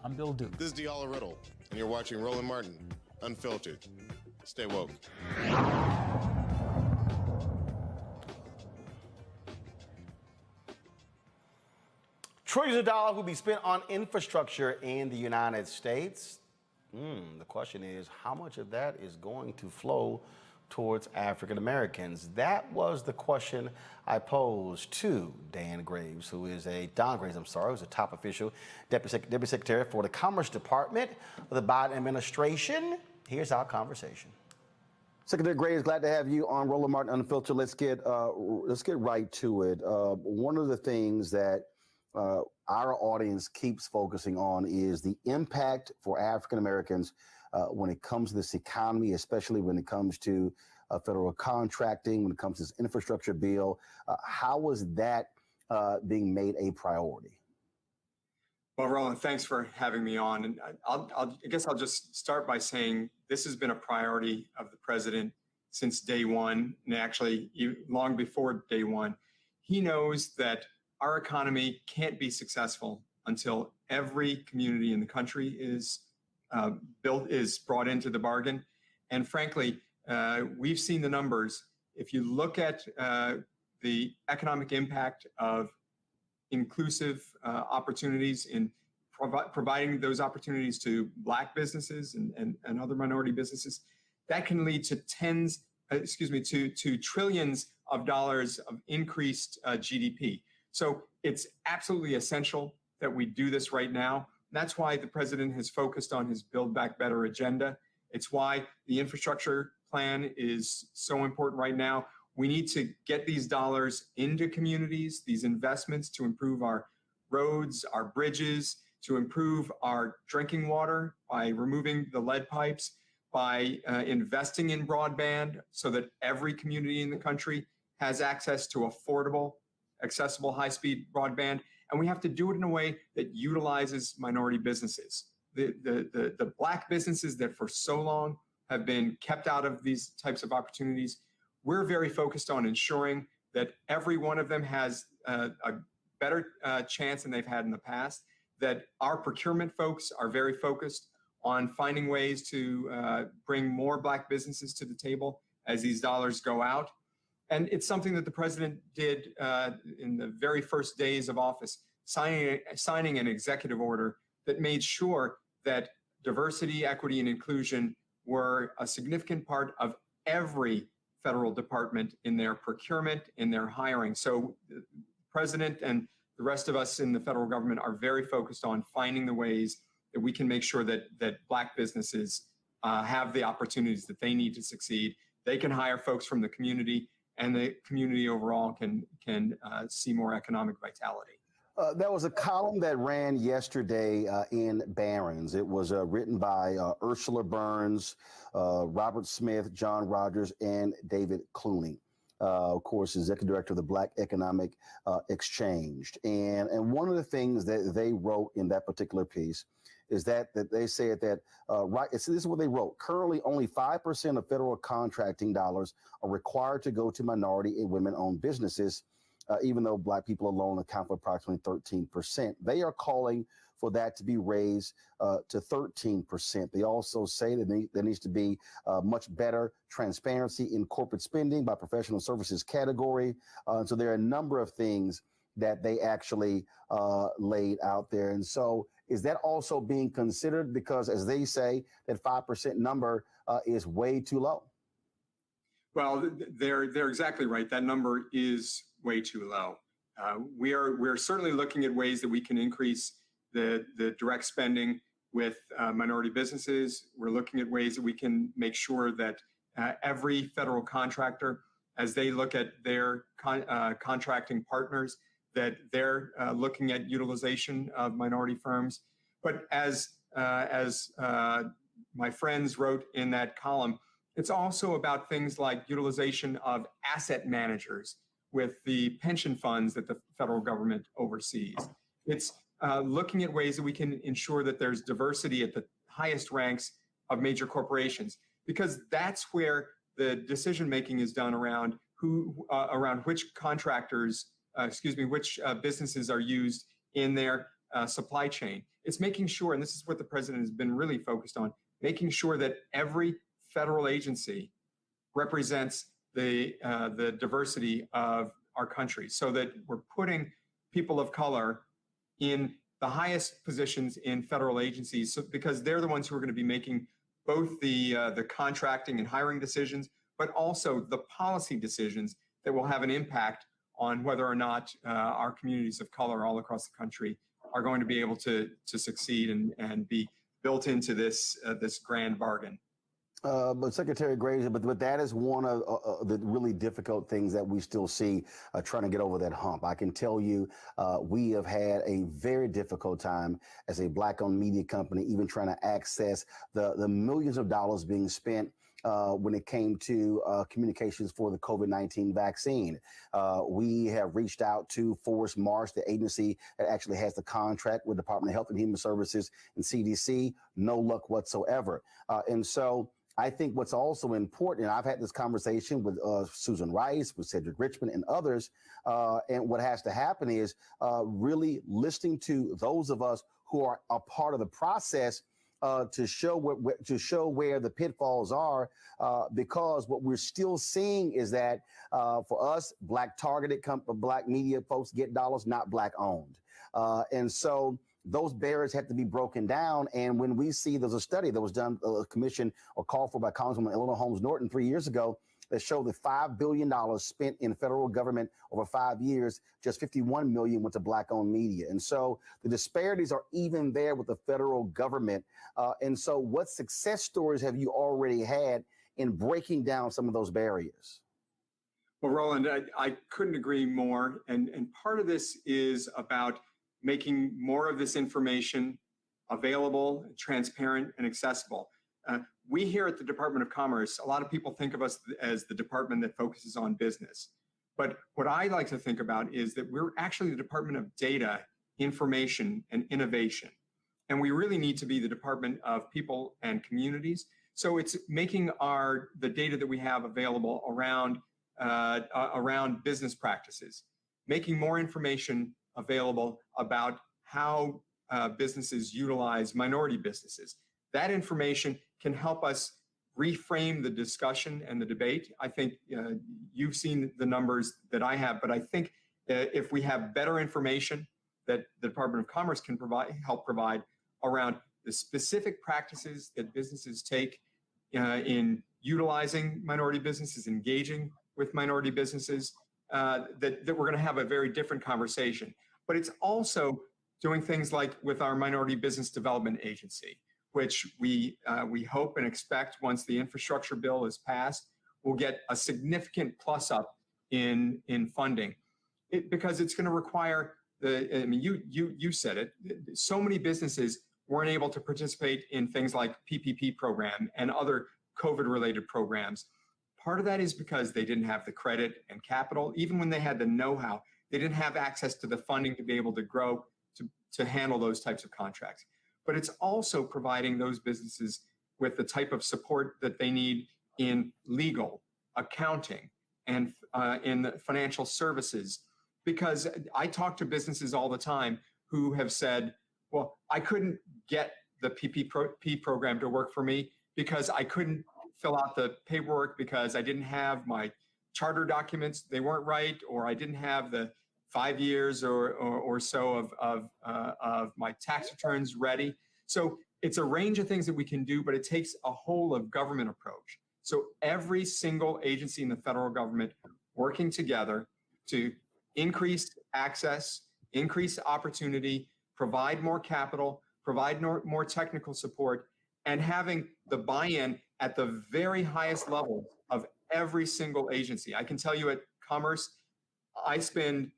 I'm Bill Duke. This is Diala Riddle, and you're watching Roland Martin Unfiltered. Stay woke. Trillions of dollars will be spent on infrastructure in the United States. The question is, how much of that is going to flow towards African Americans? That was the question I posed to Don Graves, who's a top official, Deputy Secretary for the Commerce Department of the Biden administration. Here's our conversation. Secretary Graves, glad to have you on Roland Martin Unfiltered. Let's get right to it. One of the things that our audience keeps focusing on is the impact for African Americans when it comes to this economy, especially when it comes to federal contracting, when it comes to this infrastructure bill. How was that being made a priority? Well, Roland, thanks for having me on. And I guess I'll just start by saying this has been a priority of the president since day one, and actually long before day one. He knows that our economy can't be successful until every community in the country is brought into the bargain. And frankly, we've seen the numbers. If you look at the economic impact of inclusive opportunities in providing those opportunities to Black businesses and other minority businesses, that can lead to to trillions of dollars of increased GDP. So it's absolutely essential that we do this right now. That's why the president has focused on his Build Back Better agenda. It's why the infrastructure plan is so important right now. We need to get these dollars into communities, these investments to improve our roads, our bridges, to improve our drinking water by removing the lead pipes, by investing in broadband so that every community in the country has access to affordable, accessible high-speed broadband, and we have to do it in a way that utilizes minority businesses. The Black businesses that for so long have been kept out of these types of opportunities, we're very focused on ensuring that every one of them has a better chance than they've had in the past, that our procurement folks are very focused on finding ways to bring more Black businesses to the table as these dollars go out. And it's something that the president did in the very first days of office, signing an executive order that made sure that diversity, equity, and inclusion were a significant part of every federal department in their procurement, in their hiring. So the president and the rest of us in the federal government are very focused on finding the ways that we can make sure that Black businesses have the opportunities that they need to succeed. They can hire folks from the community, and the community overall can see more economic vitality. There was a column that ran yesterday in Barron's. It was written by Ursula Burns, Robert Smith, John Rogers, and David Clooney. Of course, executive director of the Black Economic Exchange. And one of the things that they wrote in that particular piece is that they said that, this is what they wrote. Currently, only 5% of federal contracting dollars are required to go to minority and women-owned businesses, even though Black people alone account for approximately 13%. They are calling for that to be raised to 13%. They also say that there needs to be much better transparency in corporate spending by professional services category. So there are a number of things that they actually laid out there. And so is that also being considered? Because as they say, that 5% number is way too low. Well, they're exactly right. That number is way too low. We're certainly looking at ways that we can increase the direct spending with minority businesses. We're looking at ways that we can make sure that every federal contractor, as they look at their contracting partners, that they're looking at utilization of minority firms. But as my friends wrote in that column, it's also about things like utilization of asset managers with the pension funds that the federal government oversees. It's looking at ways that we can ensure that there's diversity at the highest ranks of major corporations, because that's where the decision-making is done around which contractors, which businesses are used in their supply chain. It's making sure, and this is what the president has been really focused on, making sure that every federal agency represents the diversity of our country, so that we're putting people of color in the highest positions in federal agencies, because they're the ones who are going to be making both the contracting and hiring decisions, but also the policy decisions that will have an impact on whether or not our communities of color all across the country are going to be able to succeed and be built into this grand bargain. But Secretary Graves, but that is one of the really difficult things that we still see trying to get over that hump. I can tell you we have had a very difficult time as a Black-owned media company, even trying to access the millions of dollars being spent when it came to communications for the COVID-19 vaccine. We have reached out to Forrest Marsh, the agency that actually has the contract with Department of Health and Human Services and CDC. No luck whatsoever. And so I think what's also important, and I've had this conversation with Susan Rice, with Cedric Richmond and others, and what has to happen is really listening to those of us who are a part of the process to show where the pitfalls are, because what we're still seeing is that for us, Black targeted Black media folks get dollars, not Black owned. And so those barriers have to be broken down. And when we see, there's a study that was done, a commission or called for by Congresswoman Eleanor Holmes Norton 3 years ago, that showed that $5 billion spent in federal government over 5 years, just $51 million went to Black-owned media. And so the disparities are even there with the federal government. And so what success stories have you already had in breaking down some of those barriers? Well, Roland, I couldn't agree more. And part of this is about making more of this information available, transparent, and accessible. We here at the Department of Commerce, a lot of people think of us as the department that focuses on business. But what I like to think about is that we're actually the Department of Data, Information, and Innovation. And we really need to be the Department of People and Communities. So it's making the data that we have available around business practices, making more information available about how businesses utilize minority businesses. That information can help us reframe the discussion and the debate. I think you've seen the numbers that I have, but I think if we have better information that the Department of Commerce can help provide around the specific practices that businesses take in utilizing minority businesses, engaging with minority businesses, that we're going to have a very different conversation. But it's also doing things like with our Minority Business Development Agency, which we hope and expect once the infrastructure bill is passed, will get a significant plus up in funding, because it's going to require you said it. So many businesses weren't able to participate in things like PPP program and other COVID-related programs. Part of that is because they didn't have the credit and capital. Even when they had the know-how, they didn't have access to the funding to be able to grow, to handle those types of contracts. But it's also providing those businesses with the type of support that they need in legal, accounting, and in the financial services. Because I talk to businesses all the time who have said, well, I couldn't get the PPP program to work for me because I couldn't fill out the paperwork because I didn't have my charter documents, they weren't right, or I didn't have the 5 years or so of my tax returns ready. So it's a range of things that we can do, but it takes a whole of government approach. So every single agency in the federal government working together to increase access, increase opportunity, provide more capital, provide more technical support, and having the buy-in at the very highest level of every single agency. I can tell you at Commerce, I spend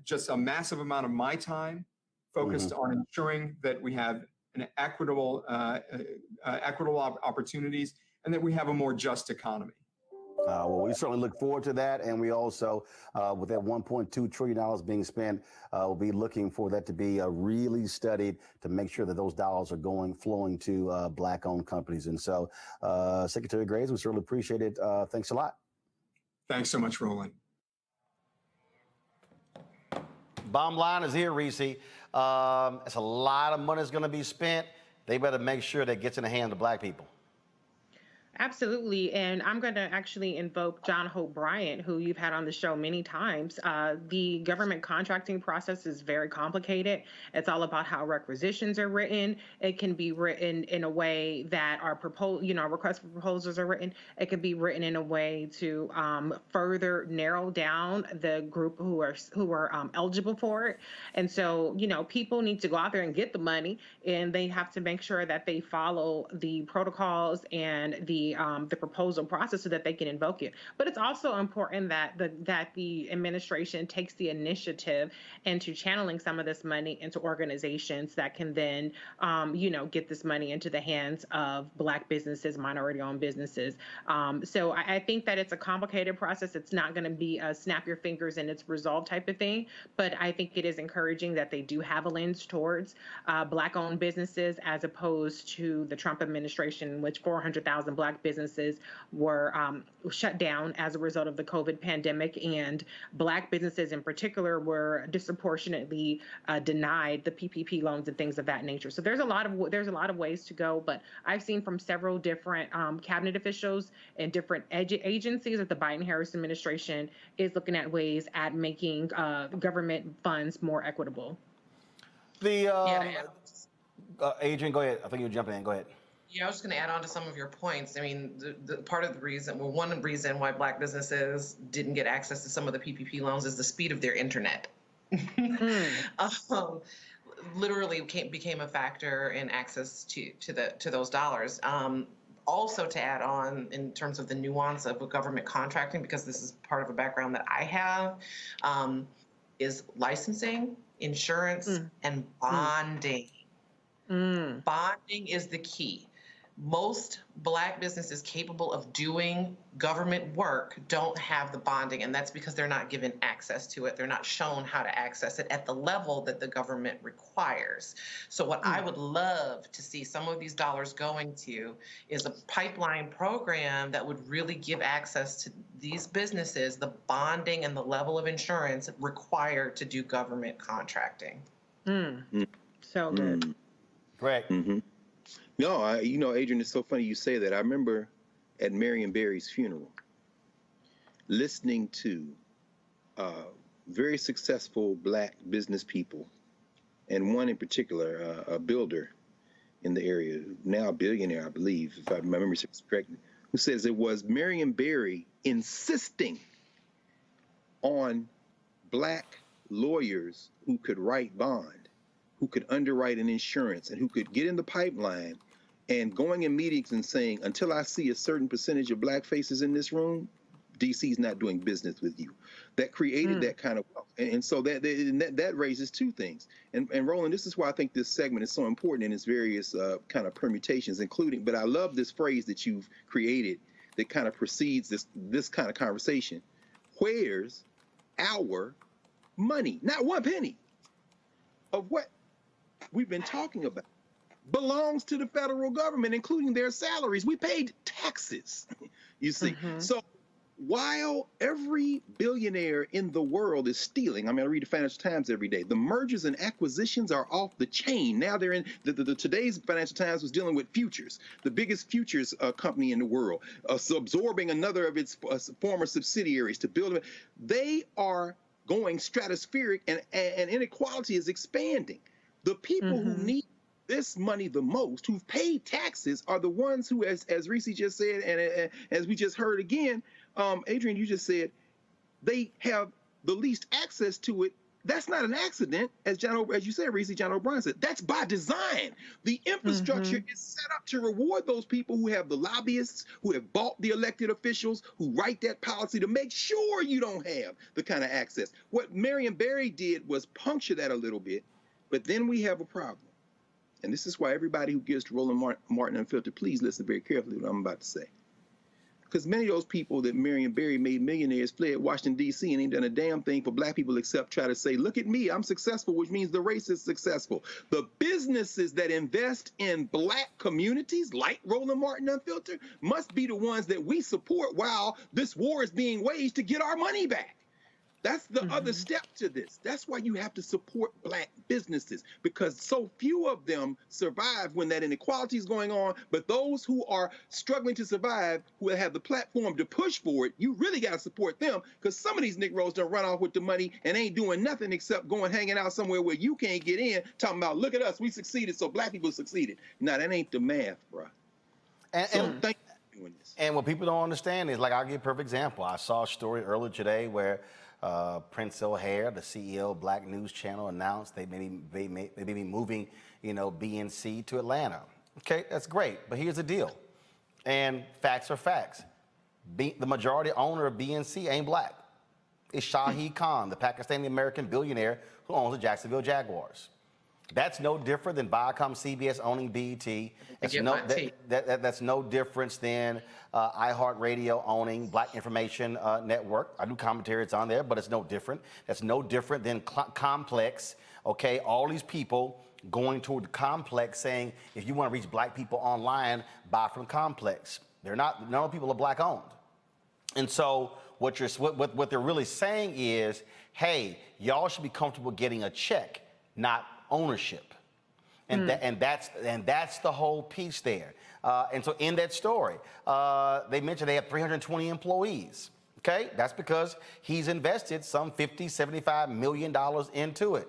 just a massive amount of my time focused on ensuring that we have an equitable opportunities and that we have a more just economy. Well, we certainly look forward to that. And we also, with that $1.2 trillion being spent, we'll be looking for that to be really studied to make sure that those dollars are flowing to Black-owned companies. And so, Secretary Graves, we certainly appreciate it. Thanks a lot. Thanks so much, Roland. Bottom line is here, Reese. It's a lot of money that's going to be spent. They better make sure that gets in the hands of Black people. Absolutely. And I'm going to actually invoke John Hope Bryant, who you've had on the show many times. The government contracting process is very complicated. It's all about how requisitions are written. It can be written in a way that our requests for proposals are written. It can be written in a way to further narrow down the group who are eligible for it. And so, people need to go out there and get the money, and they have to make sure that they follow the protocols and the proposal process so that they can invoke it. But it's also important that the administration takes the initiative into channeling some of this money into organizations that can then, get this money into the hands of Black businesses, minority-owned businesses. So I think that it's a complicated process. It's not going to be a snap your fingers and it's resolved type of thing. But I think it is encouraging that they do have a lens towards Black-owned businesses as opposed to the Trump administration, in which 400,000 Black businesses were shut down as a result of the COVID pandemic, and Black businesses in particular were disproportionately denied the PPP loans and things of that nature. So there's a lot of ways to go, but I've seen from several different cabinet officials and different agencies that the Biden-Harris administration is looking at ways at making government funds more equitable. Adrian, go ahead. I think you were jumping in. Go ahead. Yeah, I was just going to add on to some of your points. I mean, the part of the reason, one reason why Black businesses didn't get access to some of the PPP loans is the speed of their internet. Literally became a factor in access to those dollars. Also, to add on in terms of the nuance of government contracting, because this is part of a background that I have, is licensing, insurance, and bonding. Bonding is the key. Most Black businesses capable of doing government work don't have the bonding, and that's because they're not given access to it. They're not shown how to access it at the level that the government requires. So what I would love to see some of these dollars going to is a pipeline program that would really give access to these businesses the bonding and the level of insurance required to do government contracting. So good. Correct. No, Adrian, it's so funny you say that. I remember at Marion Barry's funeral, listening to very successful Black business people, and one in particular, a builder in the area, now a billionaire, I believe, if my memory serves correct, who says it was Marion Barry insisting on Black lawyers who could write bond, who could underwrite an insurance and who could get in the pipeline and going in meetings and saying, until I see a certain percentage of black faces in this room, DC's not doing business with you. That created that kind of wealth. And so that raises two things. And Roland, this is why I think this segment is so important in its various kind of permutations, including, but I love this phrase that you've created that kind of precedes this kind of conversation. Where's our money? Not one penny of what we've been talking about belongs to the federal government, including their salaries. We paid taxes, you see. So while every billionaire in the world is stealing, I mean, I read the Financial Times every day, the mergers and acquisitions are off the chain. Now they're in, today's Financial Times was dealing with futures, the biggest futures company in the world, so absorbing another of its former subsidiaries to build it. They are going stratospheric, and inequality is expanding. The people who need this money the most, who've paid taxes, are the ones who, as Reese just said, and as we just heard again, Adrian, you just said, they have the least access to it. That's not an accident, as you said, Reese, John O'Brien said. That's by design. The infrastructure is set up to reward those people who have the lobbyists, who have bought the elected officials, who write that policy to make sure you don't have the kind of access. What Marion Barry did was puncture that a little bit, but then we have a problem. And this is why everybody who gives to Roland Martin Unfiltered, please listen very carefully to what I'm about to say. Because many of those people that Marion Barry made millionaires fled Washington, D.C. and ain't done a damn thing for black people except try to say, look at me, I'm successful, which means the race is successful. The businesses that invest in black communities, like Roland Martin Unfiltered, must be the ones that we support while this war is being waged to get our money back. That's the other step to this. That's why you have to support black businesses, because so few of them survive when that inequality is going on. But those who are struggling to survive, who have the platform to push for it, you really got to support them, because some of these Negroes don't run off with the money and ain't doing nothing except going hanging out somewhere where you can't get in, talking about, look at us, we succeeded, so black people succeeded. Now, that ain't the math, bro. Thank you for doing this. And what people don't understand is, like, I'll give a perfect example. I saw a story earlier today where Prince O'Hare, the CEO of Black News Channel, announced they may be moving, BNC to Atlanta. Okay, that's great, but here's the deal, and facts are facts. The majority owner of BNC ain't black. It's Shahid Khan, the Pakistani-American billionaire who owns the Jacksonville Jaguars. That's no different than Viacom-CBS owning BET. That's no difference than iHeartRadio owning Black Information Network. I do commentary, it's on there, but it's no different. That's no different than Complex, okay? All these people going toward the Complex saying, if you want to reach black people online, buy from Complex. None of the people are black owned. And so what they're really saying is, hey, y'all should be comfortable getting a check, not ownership. And that's the whole piece there. And so in that story, they mentioned they have 320 employees. Okay, that's because he's invested some $50, $75 million into it.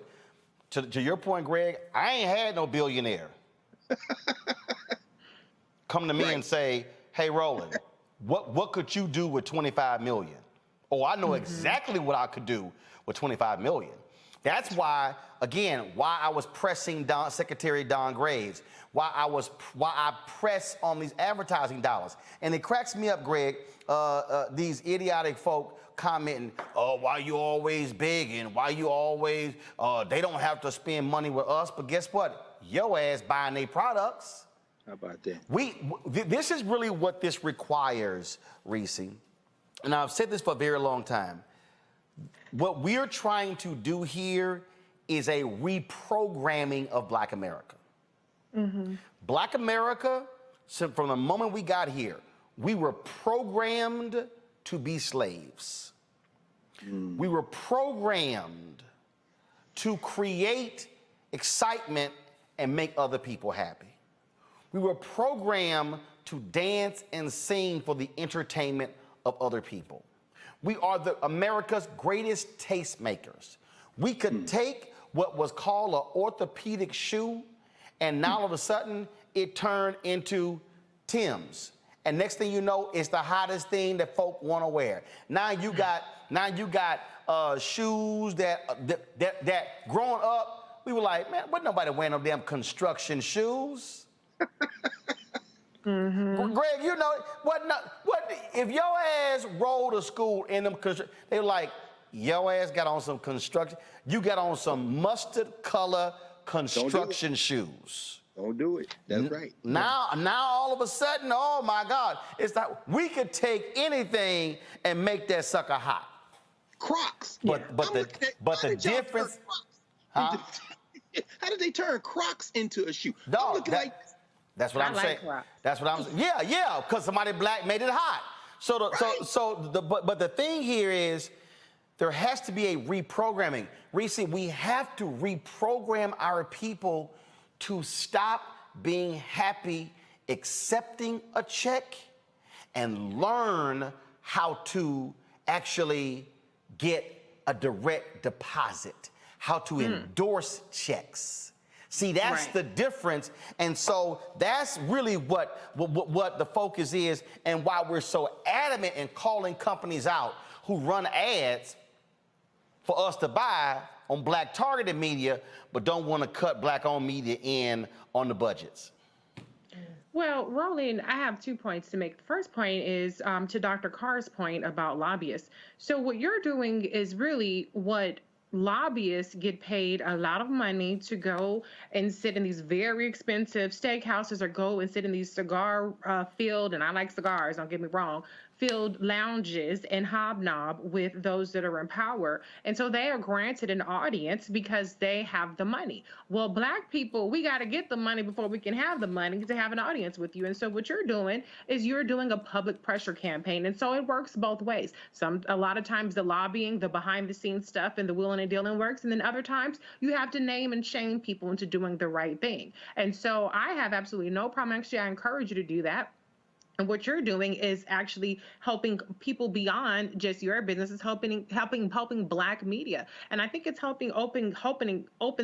To your point, Greg, I ain't had no billionaire come to me and say, hey, Roland, what could you do with 25 million? Oh, I know exactly what I could do with 25 million. That's why, again, why I was pressing Secretary Don Graves, why I press on these advertising dollars. And it cracks me up, Greg, these idiotic folk commenting, oh, why you always begging? Why you always, they don't have to spend money with us. But guess what? Your ass buying their products. How about that? This is really what this requires, Reese. And I've said this for a very long time. What we're trying to do here is a reprogramming of Black America. Black America, so from the moment we got here, we were programmed to be slaves. We were programmed to create excitement and make other people happy. We were programmed to dance and sing for the entertainment of other people. We are America's greatest tastemakers. We could take what was called an orthopedic shoe, and now all of a sudden it turned into Tim's. And next thing you know, it's the hottest thing that folk want to wear. Now you got shoes that growing up, we were like, man, wasn't nobody wearing no damn construction shoes. Greg, you know, what if your ass rolled to school in them, they were like, your ass got on some construction, you got on some mustard color construction shoes. Don't do it. That's right. Now all of a sudden, oh my God, it's like we could take anything and make that sucker hot. Crocs. But the difference. Huh? How did they turn Crocs into a shoe? Dog, that's what I'm saying. That's what I'm saying. Yeah, because somebody black made it hot. But the thing here is, there has to be a reprogramming. Reese, we have to reprogram our people to stop being happy accepting a check and learn how to actually get a direct deposit, how to endorse checks. See, that's the difference. And so that's really what the focus is, and why we're so adamant in calling companies out who run ads for us to buy on black targeted media, but don't want to cut black-owned media in on the budgets. Well, Roland, I have 2 points to make. The first point is to Dr. Carr's point about lobbyists. So what you're doing is really what lobbyists get paid a lot of money to go and sit in these very expensive steakhouses, or go and sit in these cigar filled, and I like cigars, don't get me wrong, filled lounges and hobnob with those that are in power. And so they are granted an audience because they have the money. Well, black people, we got to get the money before we can have the money to have an audience with you. And so what you're doing is you're doing a public pressure campaign. And so it works both ways. A lot of times the lobbying, the behind the scenes stuff and the wheeling and dealing works. And then other times you have to name and shame people into doing the right thing. And so I have absolutely no problem. Actually, I encourage you to do that. And what you're doing is actually helping people beyond just your business. It's helping black media. And I think it's helping open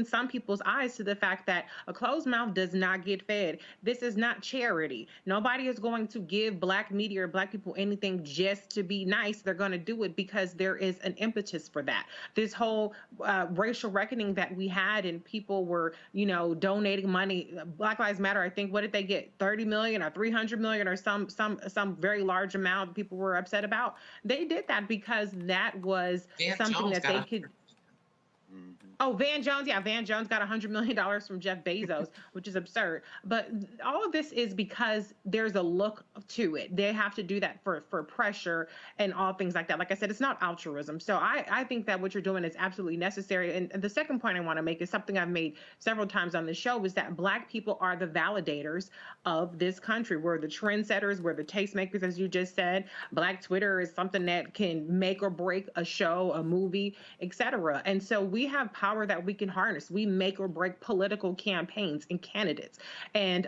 some people's eyes to the fact that a closed mouth does not get fed. This is not charity. Nobody is going to give black media or black people anything just to be nice. They're going to do it because there is an impetus for that. This whole racial reckoning that we had, and people were, donating money. Black Lives Matter, I think, what did they get? 30 million or 300 million or some very large amount people were upset about. They did that because that was something that they could. Oh, Van Jones. Yeah, Van Jones got $100 million from Jeff Bezos, which is absurd. But all of this is because there's a look to it. They have to do that for pressure and all things like that. Like I said, it's not altruism. So I think that what you're doing is absolutely necessary. And the second point I want to make is something I've made several times on the show, is that black people are the validators of this country. We're the trendsetters. We're the tastemakers, as you just said. Black Twitter is something that can make or break a show, a movie, etc. And so we have power that we can harness. We make or break political campaigns and candidates. And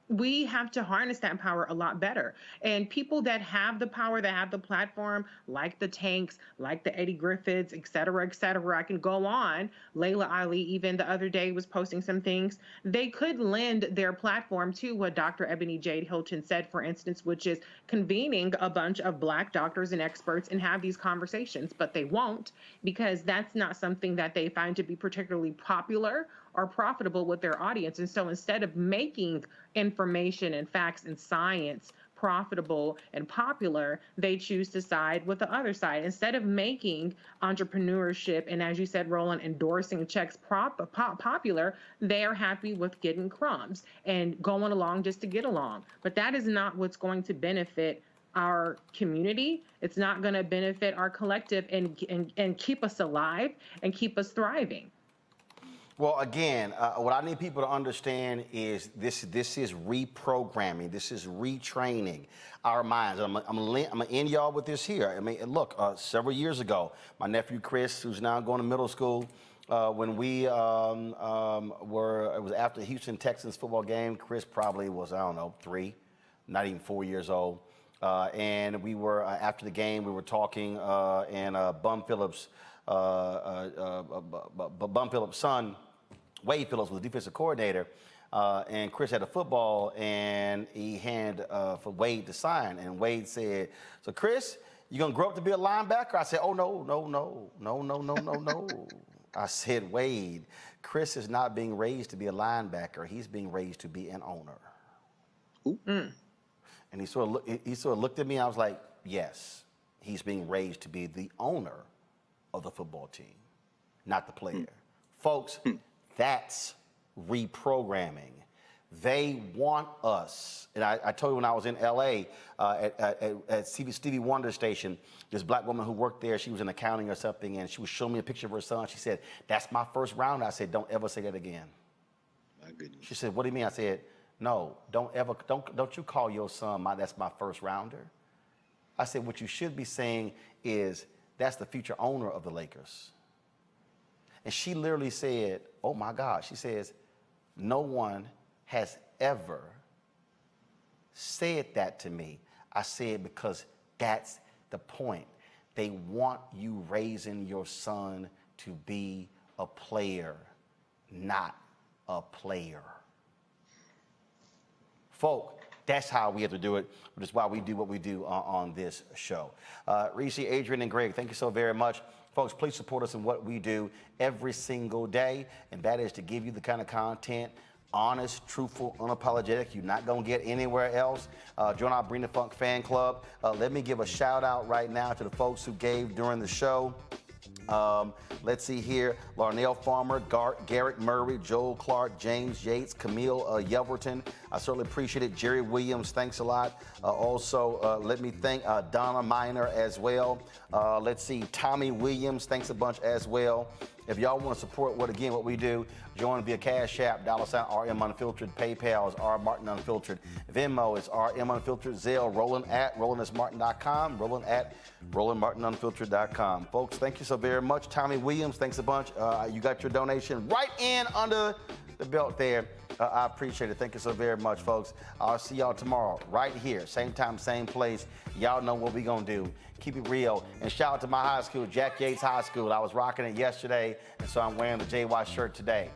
we have to harness that power a lot better. And people that have the power, that have the platform, like the Tanks, like the Eddie Griffiths, et cetera, I can go on. Layla Ali, even the other day, was posting some things. They could lend their platform to what Dr. Ebony Jade Hilton said, for instance, which is convening a bunch of black doctors and experts and have these conversations, but they won't, because that's not something that they find to be particularly popular or profitable with their audience. And so instead of making information and facts and science profitable and popular, they choose to side with the other side. Instead of making entrepreneurship and, as you said, Roland, endorsing checks popular, they are happy with getting crumbs and going along just to get along. But that is not what's going to benefit our community. It's not going to benefit our collective and keep us alive and keep us thriving. Well, again, what I need people to understand is this is reprogramming. This is retraining our minds. I'm going to end y'all with this here. I mean, look, several years ago, my nephew Chris, who's now going to middle school, when we it was after the Houston Texans football game, Chris probably was, 3, not even 4 years old. And we were, after the game, we were talking, and Bum Phillips' son, Wade Phillips, was the defensive coordinator, and Chris had a football, and he handed for Wade to sign, and Wade said, "So Chris, you gonna grow up to be a linebacker?" I said, "Oh no. I said, Wade, Chris is not being raised to be a linebacker. He's being raised to be an owner. Ooh. And he sort of looked at me. And I was like, yes, he's being raised to be the owner of the football team, not the player. Folks, that's reprogramming. They want us, and I told you when I was in LA at Stevie Wonder station, this black woman who worked there, she was in accounting or something, and she was showing me a picture of her son. She said, "That's my first round." I said, "Don't ever say that again." My goodness. She said, "What do you mean?" I said, "No, don't you call your son that's my first rounder." I said, "What you should be saying is that's the future owner of the Lakers." And she literally said, "Oh my God," she says, "No one has ever said that to me." I said, because that's the point. They want you raising your son to be a player, not a player. Folk, that's how we have to do it, which is why we do what we do on this show. Reese, Adrian, and Greg, thank you so very much. Folks, please support us in what we do every single day, and that is to give you the kind of content, honest, truthful, unapologetic, you're not going to get anywhere else. Join our Bring the Funk fan club. Let me give a shout out right now to the folks who gave during the show. Let's see here. Larnell Farmer, Garrett Murray, Joel Clark, James Yates, Camille Yelverton. I certainly appreciate it. Jerry Williams, thanks a lot. Also, let me thank Donna Miner as well. Let's see, Tommy Williams, thanks a bunch as well. If y'all want to support what we do, join via Cash App, $RM Unfiltered, PayPal is R Martin Unfiltered, Venmo is RM Unfiltered, Zelle, Roland at RolandSmartin.com, Roland at RolandMartinUnfiltered.com. Folks, thank you so very much. Tommy Williams, thanks a bunch. You got your donation right in under the belt there. I appreciate it. Thank you so very much, folks. I'll see y'all tomorrow right here, same time, same place. Y'all know what we gonna do. Keep it real. And shout out to my high school, Jack Yates High School. I was rocking it yesterday, and so I'm wearing the JY shirt today.